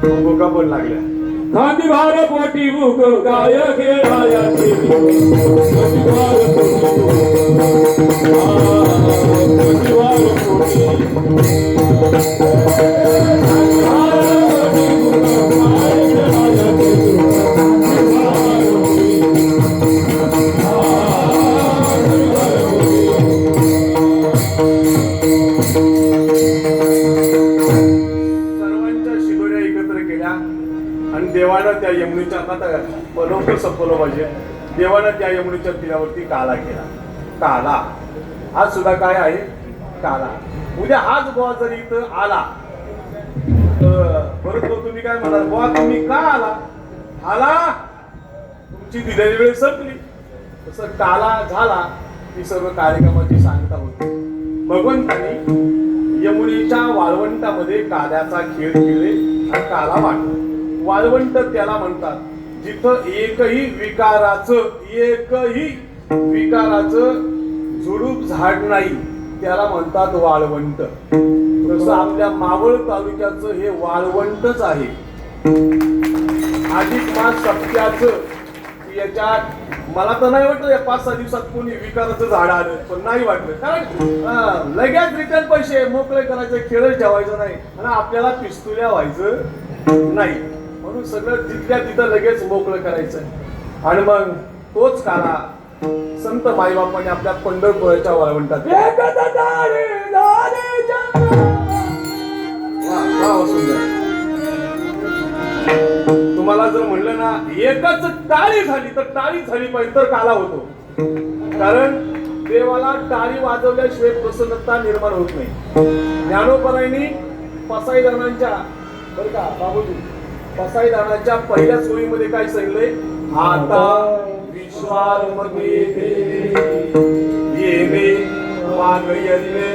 भोका पण लागल्या. खांदी भार पोटी मुख काय खेळाया देवी. खांदी भार पोटी खांदी भार पोटी सर्वांच्या शिदोऱ्या एकत्र केल्या आणि देवानं त्या यमुनेच्या आता लवकर संपवलं पाहिजे. देवानं त्या यमुनेच्या तीरावरती काला केला. काला आज सुद्धा काय आहे? काला. उद्या हाच गोवा जर इथं आला परत तो तुम्ही काय म्हणाल, गोवा तुम्ही का आला? आला तुमची दिलेली वेळ संपली. तसं काला झाला की सर्व कार्यक्रमाची सांगता होती. भगवंतांनी यमुनेच्या वाळवंटामध्ये काल्याचा खेळ खेळले आणि काला वाटला. वाळवंट त्याला म्हणतात जिथं एकही विकाराचं झुडूप झाड नाही, त्याला म्हणतात वाळवंट. तसं आपल्या मावळ तालुक्याचं हे वाळवंटच आहे. अधिक मास सप्त्याचं याच्यात मला तर नाही वाटलं या 5-6 दिवसात कोणी विकाराचं झाड आलं, पण नाही वाटलं. कारण लगेच रिटर्न पैसे मोकळे करायचे, खेळ ठेवायचं नाही आणि आपल्याला पिस्तुल्या व्हायचं नाही, म्हणून सगळं तिथल्या तिथं लगेच मोकळं करायचं. आणि मग तोच काला संत माईबापाने आपल्या पंढरपुराच्या वाळवंटात तुम्हाला जर म्हणलं ना एकच टाळी झाली तर टाळी झाली पाहिजे तर काला होतो. कारण देवाला टाळी वाजवल्याशिवाय प्रसन्नता निर्माण होत नाही. ज्ञानोबरायांनी पसाईदानांच्या बरं का बाबूजी, पसाईदानाच्या पहिल्या सोयीमध्ये काय सांगितलंय? आता विश्वामध्ये येणे वाग येणे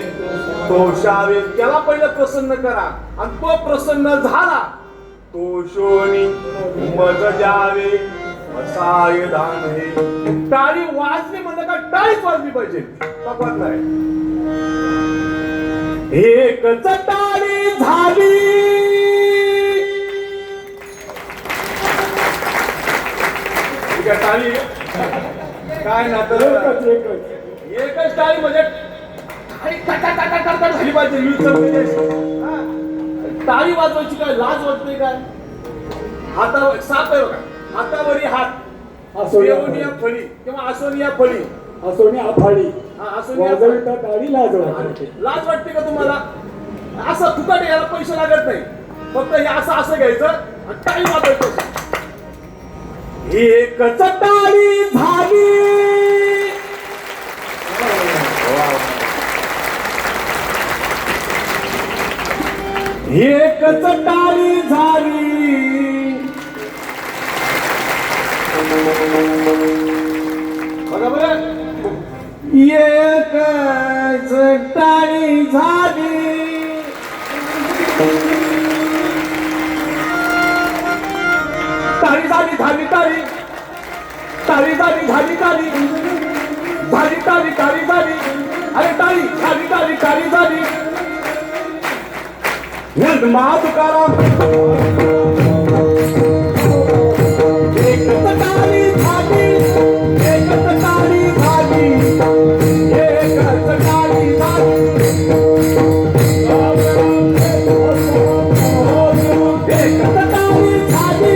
तोषावे, त्याला पहिलं प्रसन्न करा आणि तो प्रसन्न झाला तोषोनी मज द्यावे असाय दान हे. टाळी वाजली म्हणलं का टाळीच वाजली पाहिजे, तफावत नाही. एकच टाळी झाली ठीक आहे, टाळी काय ना तर एकच टाळी म्हणजे टाळी झाली पाहिजे. टाळी वाजवायची काय लाज वाटते काय? हातावर साप आहे बघा, हातावरी हात, देवनिया फळी किंवा आसोनिया फळी, असोनी आफाडी आसोनिया टाळी लाज वाटते. लाज वाटते का तुम्हाला? असं फुकट याला पैसे लागत नाही, फक्त हे असं घ्यायचं आणि टाळी वाजवायचं. एकच टाळी झाली एकच टाळी झाली बघा बरं, एकच टाळी झाली टाळी झाली झाली टाळी टाळी झाली झाली टाळी झाली टाळी टाळी झाली अरे टाळी झाली टाळी टाळी झाली. तुकाराम एकच टाळी झाली एकच टाळी झाली एकच टाळी झाली एकच टाळी झाली एकच टाळी झाली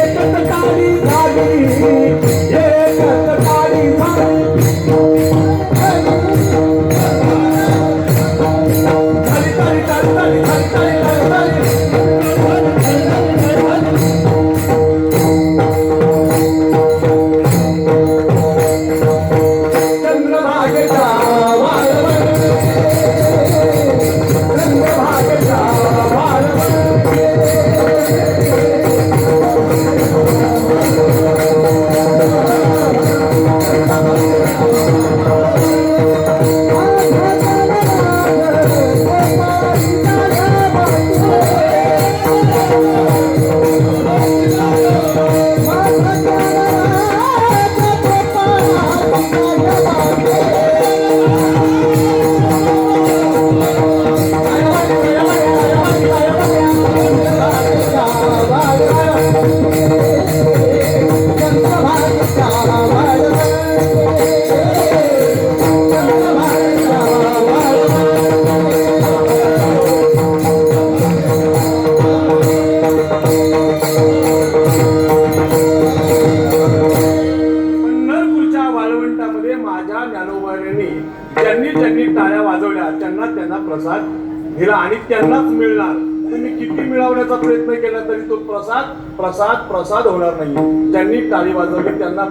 एकच टाळी झाली झाली झाली झाली झाली झाली झाली झाली ज्यांनी टाळ्या वाजवल्या त्यांना प्रसाद दिला आणि त्यांनाच मिळणार. तुम्ही किती मिळवण्याचा प्रयत्न केला तरी तो प्रसाद होणार नाही. ज्यांनी टाळी वाजवली त्यांना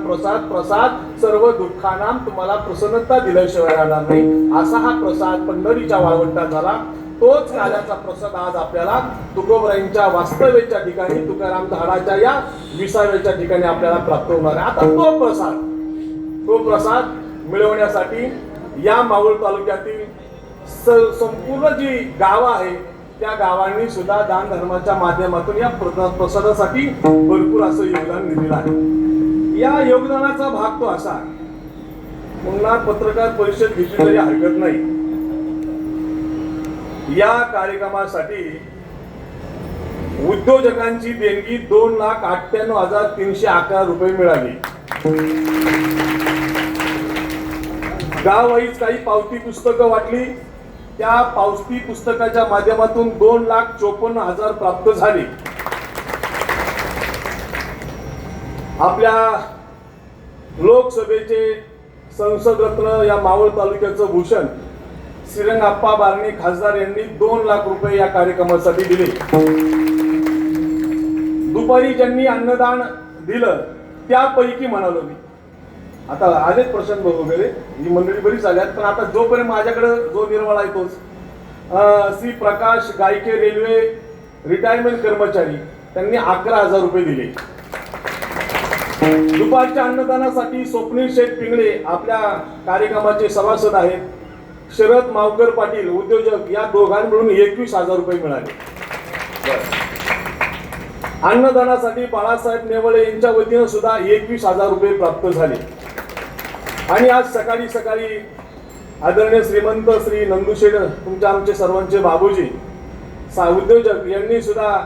प्रसाद सर्व दुःखानां तुम्हाला प्रसन्नता दिल्याशिवाय राहणार नाही. असा हा प्रसाद पंढरीच्या वाळवंटात झाला. तोच काल्याचा प्रसाद आज आपल्याला तुकोबराईंच्या वास्तव्याच्या ठिकाणी तुकाराम झाडाच्या या विसाव्याच्या ठिकाणी आपल्याला प्राप्त होणार आहे. आता तो प्रसाद मिळवण्यासाठी या मावळ तालुक्यातील संपूर्ण जी गावं आहे त्या गावांनी सुद्धा दान धर्माच्या माध्यमातून या प्रसादासाठी भरपूर असं योगदान दिलेलं आहे. या योगदानाचा भाग तो असा, पुन्हा पत्रकार परिषद घेतली तरी हरकत नाही. या कार्यक्रमासाठी उद्योजकांची देणगी 2,98,311 रुपये मिळाली. गाववाईज काही पावती पुस्तकं वाटली. त्या पावती पुस्तकाच्या माध्यमातून 2,54,000 प्राप्त झाले. आपल्या लोकसभेचे संसद रत्न या मावळ तालुक्याचं भूषण श्रीरंगाप्पा बारणे खासदार यांनी 2 लाख रुपये या कार्यक्रमासाठी दिले. दुपारी ज्यांनी अन्नदान दिलं त्यापैकी म्हणालो मी, आता आलेच प्रसन्न वगैरे ही मंडळी बरीच आल्यात, पण आता जोपर्यंत माझ्याकडे जो निर्वाळा आहे तोच श्री प्रकाश गायके रेल्वे रिटायरमेंट कर्मचारी त्यांनी 11,000 रुपये दिले. दुपारच्या अन्नदानासाठी स्वप्नील शेठ पिंगळे आपल्या कार्यक्रमाचे सभासद आहेत. शरद मावकर पाटील उद्योजक या दोघांनी मिळून 21,000 रुपये मिळाले. अन्नदानासाठी बाळासाहेब नेवळे यांच्या वतीनं सुद्धा 21,000 रुपये प्राप्त झाले. आणि आज सकाळी आदरणीय श्रीमंत श्री नंदुशेठ तुमच्या आमचे सर्वांचे बाबूजी उद्योजक यांनी सुद्धा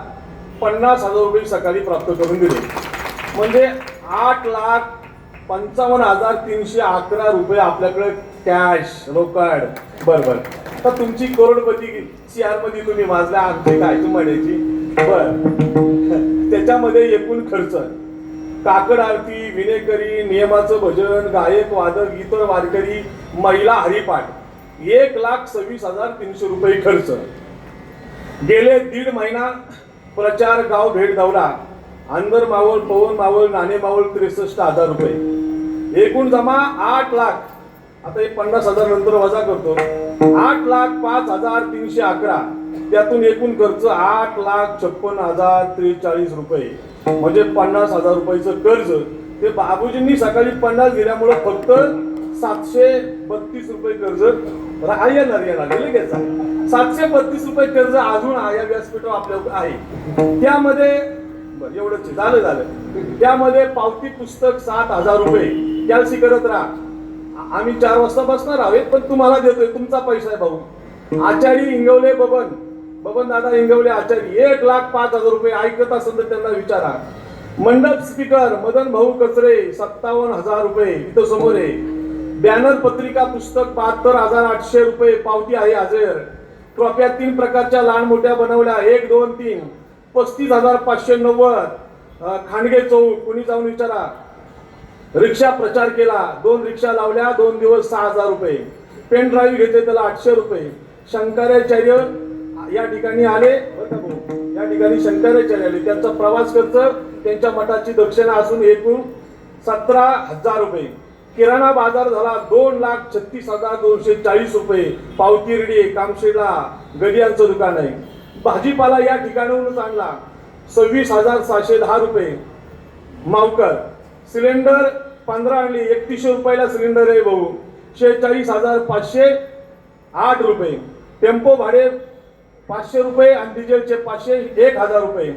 50,000 रुपये सकाळी प्राप्त करून दिले. म्हणजे 8,55,311 रुपये आपल्याकडे कॅश रोकड. बरोबर. तर तुमची करोडपती CR मध्ये तुम्ही वाजल्या, आमची काय म्हणायची. बर. त्याच्यामध्ये एकूण खर्च काकड आरती, विनेकरी, नियमाचं भजन, गायक वादक, इतर वारकरी, महिला हरिपाठ 1,26,300 रुपये खर्च. गेले 1.5 महिना प्रचार, गाव भेट दौरा, अंदर मावळ, पवन मावळ, नाणे मावळ 63,000 रुपये. एकूण जमा 8 लाख. आता हे 50,000 नंतर वजा करतो. 8,05,311. त्यातून एकूण खर्च 8,56,043 रुपये. म्हणजे 50,000 रुपयाचं कर्ज ते बाबूजींनी सकाळी 50 दिल्यामुळे फक्त 732 रुपये कर्ज येणार लगेच. 732 रुपये कर्ज अजून या व्यासपीठावर आपल्याकडे आहे. त्यामध्ये एवढंच झालं. त्यामध्ये पावती पुस्तक 7,000 रुपये. कॅल्सी करत राहा. आम्ही 4 वाजता बसणार आहोत, पण तुम्हाला देतोय, तुमचा पैसा आहे भाऊ. आचारी इंगवले बबन दादा इंगवले आचारी 1,05,000 रुपये. ऐकत असेल तर त्यांना विचारा. मंडप स्पीकर मदन भाऊ कचरे 57,000 रुपये इथं समोर आहे. बॅनर पत्रिका पुस्तक 72,800 रुपये पावती आहे हजर. ट्रॉफ्या 3 प्रकारच्या लहान मोठ्या बनवल्या 1, 2, 3 35,590. खांडगे चौक कोणी जाऊन विचारा. रिक्षा प्रचार केला, 2 रिक्षा लावल्या, 2 दिवस 6,000 रुपये. पेन ड्राईव्ह घेतले त्याला 800 रुपये. शंकराचार्य या ठिकाणी आले बरं का भाऊ, या ठिकाणी शंकराचार्य आले, त्यांचा प्रवास खर्च त्यांच्या मठाची दक्षिणा असून एकूण 17,000 रुपये. किराणा बाजार झाला 2,36,240 रुपये. पावती रेडी कामशेला गडियांचं दुकान आहे. भाजीपाला या ठिकाणाहूनच आणला 26,710 रुपये. मावकर सिलेंडर 15 आणली 3100 रुपयाला सिलेंडर आहे भाऊ. 46,508 रुपये. टेम्पो भाडे 500 रुपये आणि डिझेलचे 500 1,000 रुपये.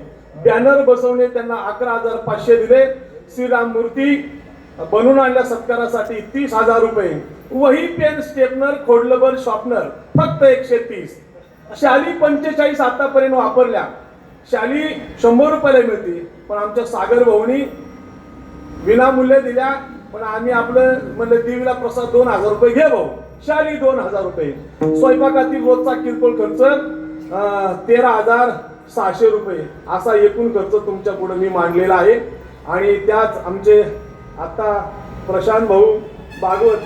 बॅनर बसवणे त्यांना 11,500 दिले. श्रीराम मूर्ती बनवून आणल्या सत्कारासाठी 30,000 रुपये. वही पेन स्टेपनर खोडलबर शॉर्पनर फक्त 130. शाली 45 आतापर्यंत वापरल्या. शाली 100 रुपयाला मिळते, पण आमच्या सागर भाऊनी विनामूल्य दिल्या. पण आम्ही आपलं म्हणलं देवीला प्रसाद 2,000 रुपये घे भाऊ. शाली 2,000 रुपये. स्वयंपाकातील रोजचा किरकोळ खर्च 13,600 रुपये. असा एकूण खर्च तुमच्या पुढे मी मांडलेला आहे. आणि त्याच आमचे आता प्रशांत भाऊ भागवत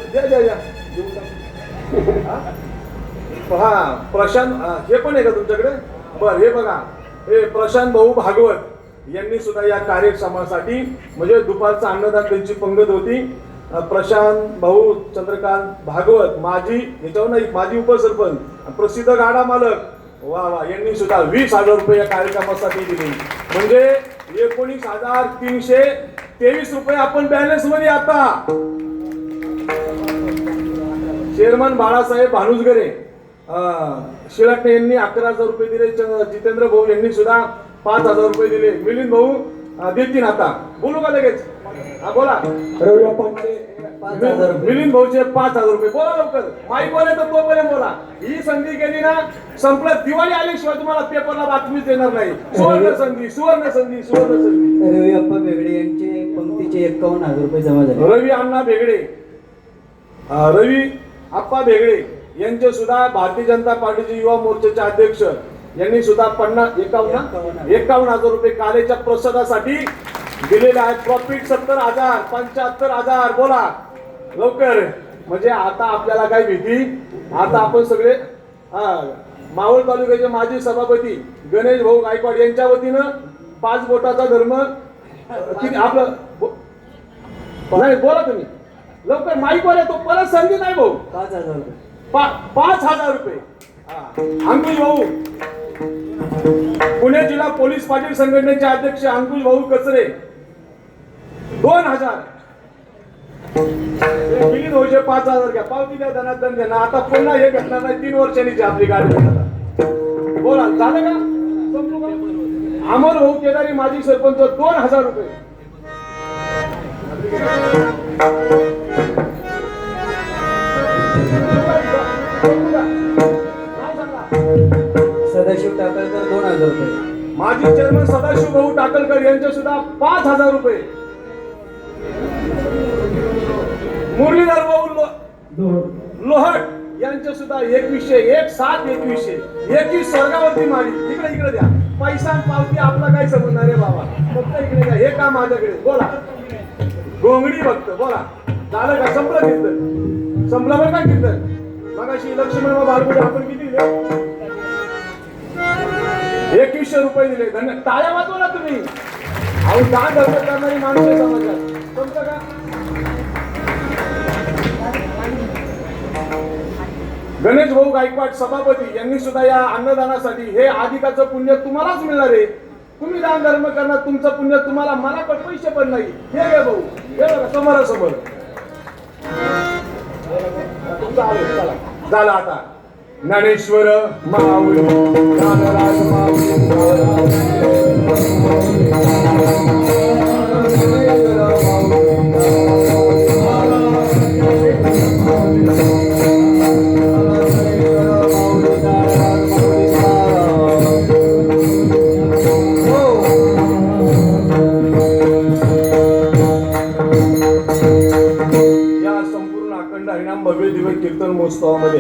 हा प्रशांत हे पण आहे का तुमच्याकडे? बर, हे बघा, हे प्रशांत भाऊ भागवत यांनी सुद्धा या कार्यक्रमासाठी म्हणजे दुपारचं अन्नदान त्यांची पंगत होती. प्रशांत भाऊ चंद्रकांत भागवत माजी याच्यावर नाही माजी उपसरपंच प्रसिद्ध गाडा मालक वा वा यांनी सुद्धा 20,000 रुपये या कार्यक्रमासाठी दिले. म्हणजे 19,323 रुपये आपण बॅलन्स मध्ये आता. चेअरमन बाळासाहेब भानुसगरे शिलाटणे यांनी 11,000 रुपये दिले. जितेंद्र भाऊ यांनी सुद्धा 5,000 रुपये दिले. मिलिंद भाऊ देतील आता. बोलू का लगेच? हा बोला. रवी अप्पांचे 5,000 रुपये. मिलिंद भाऊचे 5,000 रुपये. बोला लवकर, माईक बोले तर तोपर्यंत बोला. ही संधी गेली ना, संपलं. दिवाळी आल्याशिवाय तुम्हाला पेपरला बातमीच देणार नाही. सुवर्ण संधी, सुवर्ण संधी, सुवर्ण संधी. रवी अप्पा बेगडे यांचे पंक्तीचे 51,000 रुपये जमा झाले. रवी अण्णा बेगडे, रवी आप्पा बेगडे यांचे सुद्धा भारतीय जनता पार्टीचे युवा मोर्चाचे अध्यक्ष यांनी सुद्धा 51,000 रुपये कालेच्या प्रसादासाठी दिलेले आहेत. प्रॉफिट 70,000, 75,000. बोला लवकर. म्हणजे आता आपल्याला काय भीती? आता आपण सगळे मावळ तालुक्याचे माजी सभापती गणेश भाऊ गायकवाड यांच्या वतीनं 5 बोटाचा धर्म किती आपलं नाही बोला तुम्ही लवकर. माईक वर येतो परत संधी नाही भाऊ. 5,000 रुपये. 5,000 रुपये. अंकुश भाऊ पुणे जिल्हा पोलीस पाटील संघटनेचे अध्यक्ष अंकुश भाऊ कचरे 2,000. मिलिंद भाऊचे 5,000 घ्या. पावती द्या, धनादन द्या. आता पुन्हा हे घटना नाही. 3 वर्षांनी आपली गाडी बोला. झालं का? संपू का? अमर भाऊ केदारी माजी सरपंच 2,000 रुपये. सदाशिव टाकळकर 2,000 रुपये. माजी चेअरमन सदाशिव भाऊ टाकलकर यांचे सुद्धा 5,000 रुपये. मुरलीधर भाऊ लोहट यांचे सुद्धा 2100. 21 स्वर्गावरती मारी. इकडे द्या. पैसा आणि पावती आपला काय समजणार आहे बाबा? फक्त इकडे द्या. हे का माझ्याकडे? बोला. घोंगडी बघत बोला. झालं का? संपलं कीर्तन. संपलं बरं का कीर्तन? मग अशी लक्ष्मण बाळगुडे आपण किती दिले? 2100 रुपये दिले. धन्यवाद. टाळ्या वाजवा ना तुम्ही. अहो दान धर्म करणारी माणसं समाजात. समजा का? गणेश भाऊ गायकवाड सभापती यांनी सुद्धा या अन्नदानासाठी हे अधिकाचं पुण्य तुम्हालाच मिळणार आहे. तुम्ही दान धर्म करणार, तुमचं पुण्य तुम्हाला. मला पण पैसे पण नाही. हे घे भाऊ. हे बघा समोरासमोर. तुमचं आलं. चला झालं आता. ज्ञानेश्वर माऊली ज्ञानराज भव्य दिव्य कीर्तन महोत्सवामध्ये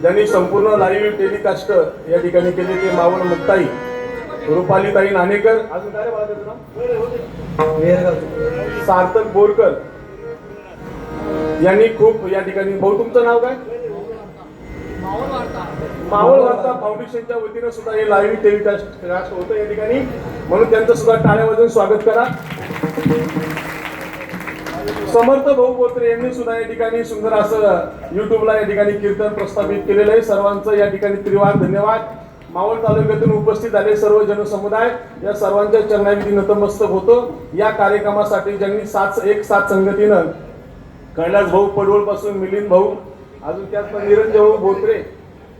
ज्यांनी संपूर्ण लाईव्ह टेलिकास्ट या ठिकाणी केले ते मावळ मुक्ताई रुपालीताई नाणेकर, अजून काय रे बाळा त्याचं नाव? सार्थक बोरकर यांनी खूप या ठिकाणी. भाऊ तुमचं नाव काय? मावळ वार्ता फाउंडेशनच्या वतीनं सुद्धा हे लाईव्ह टेलिकास्ट होतं या ठिकाणी. म्हणून त्यांचं सुद्धा टाळ्या वाजवून स्वागत करा. समर्थ भाऊ बोत्रे यांनी सुद्धा या ठिकाणी सुंदर असं युट्यूबला या ठिकाणी कीर्तन प्रस्थापित केलेलं आहे. सर्वांचं या ठिकाणी त्रिवार धन्यवाद. मावळ तालुक्यातून उपस्थित झाले सर्व जनसमुदाय या सर्वांच्या चरणाविधी नतमस्तक होतो. या कार्यक्रमासाठी ज्यांनी 7 संगतीनं कैलास भाऊ पडवळ पासून मिलिंद भाऊ, अजून त्यात निरंजन भाऊ बोत्रे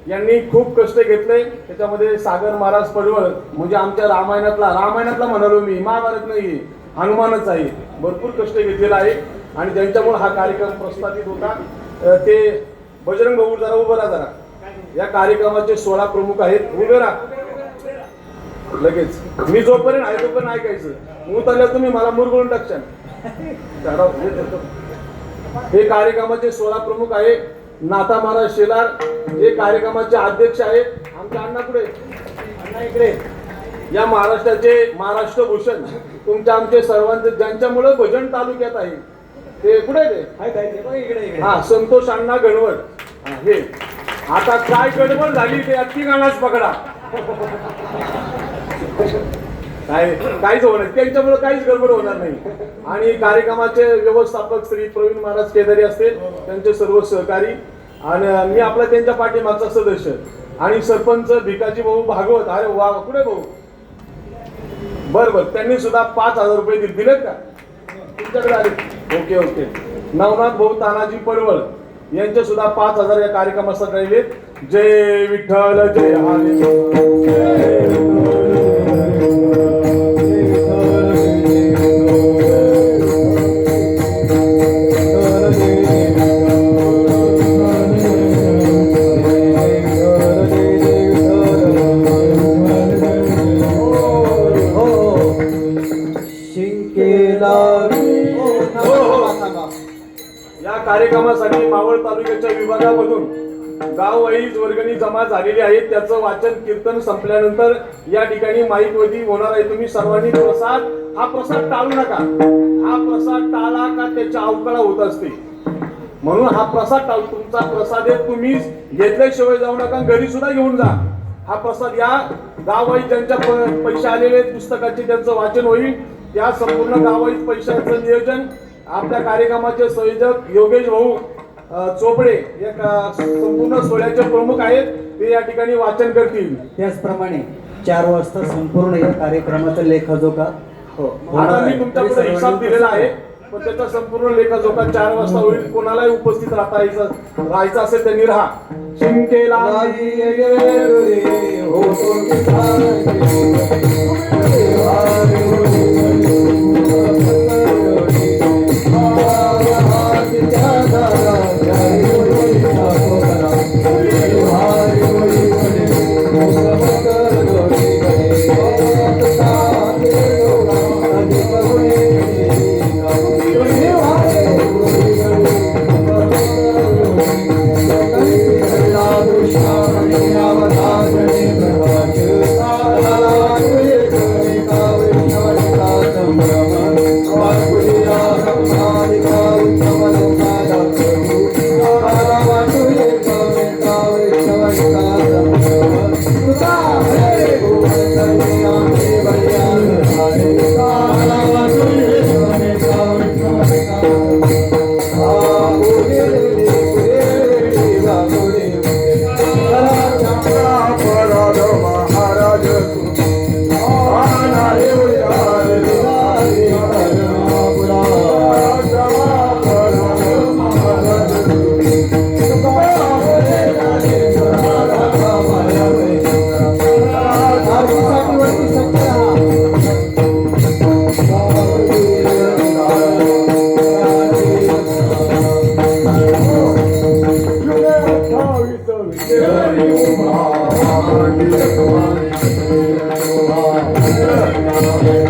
यांनी खूप कष्ट घेतले. त्याच्यामध्ये सागर महाराज पडवळ म्हणजे आमच्या रामायणातला म्हणालो मी, महाभारत नाही हनुमानच आहे. भरपूर कष्ट घेतलेला आहे आणि ज्यांच्यामुळे हा कार्यक्रम प्रस्थापित होता ते बजरंग भाऊ. जरा उभं राहा जरा. या कार्यक्रमाचे 16 प्रमुख आहेत. उभे राहा लगेच. मी जोपर्यंत आहे तोपर्यंत ऐकायचं. मूत आल्यावर तुम्ही मला मुरगळून टाकशाल. हे कार्यक्रमाचे 16 प्रमुख आहे. नाथा महाराज शेलार हे कार्यक्रमाचे अध्यक्ष आहेत. आमच्या अण्णा कुठे? अण्णा इकडे. या महाराष्ट्राचे महाराष्ट्र भूषण तुमच्या आमचे सर्वांचे ज्यांच्यामुळे भजन तालुक्यात आहे ते कुठे ते? इकडे. हा संतोष अण्णा गणवट हे आता काय गडबड झाली ते अति गाणाच पकडा. काहीच होणार त्यांच्यामुळे काहीच गडबड होणार नाही. आणि कार्यक्रमाचे व्यवस्थापक श्री प्रवीण महाराज केदारी असतील, त्यांचे सर्व सहकारी, आणि मी आपला त्यांच्या पाठीमागचा सदस्य आणि सरपंच भिकाजी भाऊ भागवत. अरे वा, कुठे भाऊ? बर, त्यांनी सुद्धा 5,000 रुपये दिलेत का तुमच्याकडे? आले. Okay okay. नवनाथ भाऊ तानाजी पडवळ यांचे सुद्धा 5,000 या कार्यक्रमासाठी राहिलेत. जय विठ्ठल जय हरी. या कार्यक्रमासाठी मावळ तालुक्याच्या विभागामधून गाववाईज वर्गणी जमा झालेली आहे. त्याचं वाचन कीर्तन संपल्यानंतर या ठिकाणी माईक वधी होणार आहे. तुम्ही सर्वांनी हा प्रसाद टाळू नका. हा प्रसाद टाळा का त्याच्या अवकाळा होत असते, म्हणून हा प्रसाद टाळू. तुमचा प्रसाद तुम्ही घेतल्याशिवाय जाऊ नका, घरी सुद्धा घेऊन जा. हा प्रसाद या गाववाईज ज्यांच्या पैसे आलेले पुस्तकाचे त्यांचं वाचन होईल. त्या संपूर्ण गाववाईज पैशाचं नियोजन आपल्या कार्यक्रमाचे संयोजक योगेश भाऊ चोपडे या संपूर्ण सोहळ्याचे प्रमुख आहेत, ते या ठिकाणी वाचन करतील. त्याचप्रमाणे 4 वाजता संपूर्ण या कार्यक्रमाचा लेखाजोखा आता मी तुमच्याकडे हिसाब दिलेला आहे, पण त्याचा संपूर्ण लेखाजोखा 4 वाजता होईल. कोणालाही उपस्थित राहायचं असेल त्यांनी राहा. शिंकेला Hare